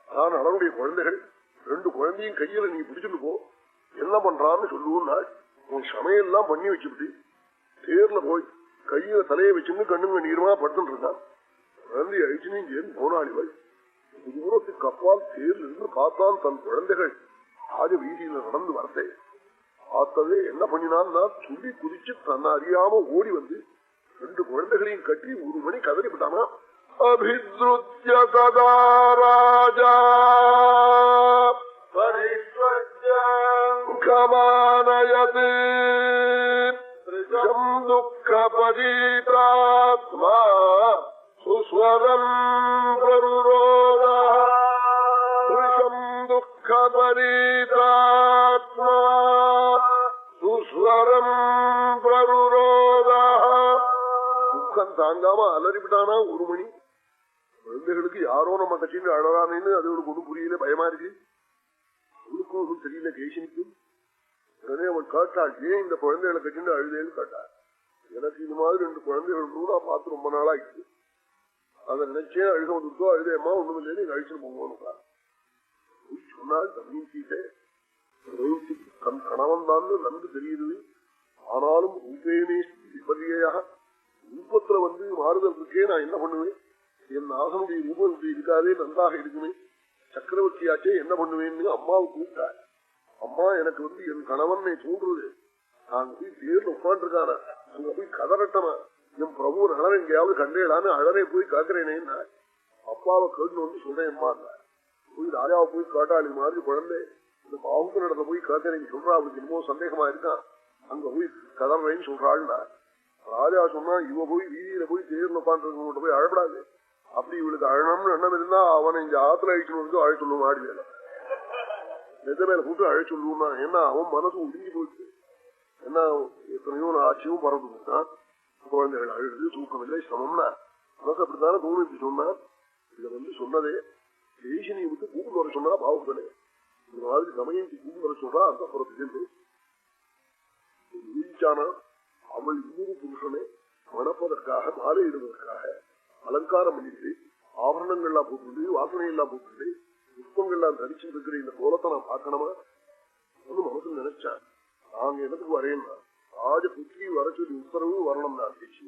தான் அவனுடைய குழந்தைகள் 2 குழந்தையும் கையில நீ பிடிச்சிட்டு போ, என்ன பண்றான்னு சொல்லுவோம்னா, உன் சமையல்லாம் பண்ணி வச்சுட்டு தேர்ல போய் கையில தலையை வச்சுன்னு கண்ணுங்க நீருமா படுத்துட்டு இருக்கான். குழந்தைய அழிச்சுன்னு ஏன் போனாளிவள் தூரத்துக்கு அப்பால் தேர்ல இருந்து பார்த்தான் தன் குழந்தைகள் ஆக வீதியில நடந்து வரத்தே பார்த்ததே. என்ன பண்ணினான்னா, துள்ளி குதிச்சு தன்னை அறியாம ஓடி வந்து 2 குழந்தைகளையும் கட்டி 1 மணி கதறி விட்டானா. அபித்ருத்ய ததா ராஜா பரித்வஜ்ஜமானயத் துக்கபதீத்ராத்மா சுஸ்வரம் பிரருரோதः துக்கபதீத்ராத்மா சுஸ்வரம் பிரருரோதः. துக்கம் தாங்காம அலறிவிட்டானா 1 மணி. குழந்தைகளுக்கு யாரோ நம்ம கட்சின்னு அழறானேன்னு அது ஒரு கொண்டு புரியல, பயமா இருக்கு. அவனுக்கும் ஒன்றும் தெரியல கேஷனுக்கும். உடனே அவன் கேட்டாள், ஏன் இந்த குழந்தைகளை கட்டின்னு அழுதேன்னு கேட்டாள். எனக்கு இது மாதிரி 2 குழந்தைகள் நான் பார்த்து ரொம்ப நாளாயிடுச்சு, அதை நினைச்சேன் அழுக வந்துட்டோ, அழுதேம்மா ஒண்ணும் இல்லையே, நீங்க அழிச்சுட்டு போங்கன்னு சொன்னால் தமீசிட்டே கணவன் தான் நன்கு தெரியுது. ஆனாலும் ரூபேனே விபரியாக ரூபத்துல மாறுதல் இருக்கே, நான் என்ன பண்ணுவேன்? என் நாசனுடைய ரூபம் இப்படி இருக்காதே, நன்றாக இருக்குமே, சக்கரவர்த்தியாச்சே என்ன பண்ணுவேன்னு அம்மாவை கூப்பிட்டார். அம்மா எனக்கு என் கணவன் சொல்றது, நாங்க போய் தேர்ல உட்காந்துருக்கான, அங்க போய் கதறட்டமா, என் பிரபு நலன் எங்கேயாவது கண்டேடான்னு அழனே போய் கேட்கிறேனேன்னா அப்பாவை கேட்டு சொல்றேன்மா. போய் ராஜாவை போய் கேட்டாளி மாதிரி குழந்தை இந்த பாவுக்கு நடத்த போய் கேட்கிறேன்னு சொல்றா, அவளுக்கு இன்னமும் சந்தேகமா இருக்கான், அங்க போய் கதறேன்னு சொல்றாள்னா. ராஜா சொன்னா, இவ போய் வீதியில போய் தேர்ல உட்காந்துருக்க போய் அழப்படாது, அப்படி இவளுக்கு அழணும்னு எண்ணம் இருந்தா அவனை இங்க ஆத்துல அழிக்கணும் அழ சொல்லுவோம், மாடி மேல நெத்த மேல கூட்டு அழ சொல்லுவோம்னா. ஏன்னா அவன் மனசு ஒடுங்கி போயிடுச்சு. என்ன எத்தனையோ ஆட்சியும் பறந்து போட்டான், குழந்தைகள் அழுது தூக்கம் இல்லை சிரமம்னா மனசு அப்படித்தானே தோணுச்சு. சொன்னா இதை சொன்னதே தேசினியை விட்டு கூப்பிட்டு வர சொன்னா பாவப்பனே, இந்த மாதிரி சமயத்தை கூப்பிட்டு வர சொல்றா. அந்த புறத்துக்கு வீழ்ச்சானா அவள் இன்னொரு புருஷனை மணப்பதற்காக மாலையிடுவதற்காக அலங்காரம் பண்ணிட்டு ஆபரணங்கள்லாம் போட்டு வாசனை எல்லாம் போட்டு புஷ்பங்கள்லாம் தரிச்சு இருக்கிற இந்த கோலத்தை நான் பார்க்கணுமா மனசுல நினைச்சான். நாங்க இடத்துக்கு வரேன்னா ராஜபுத்திரி வர சொல்லி உத்தரவு வரணும் நான் பேசி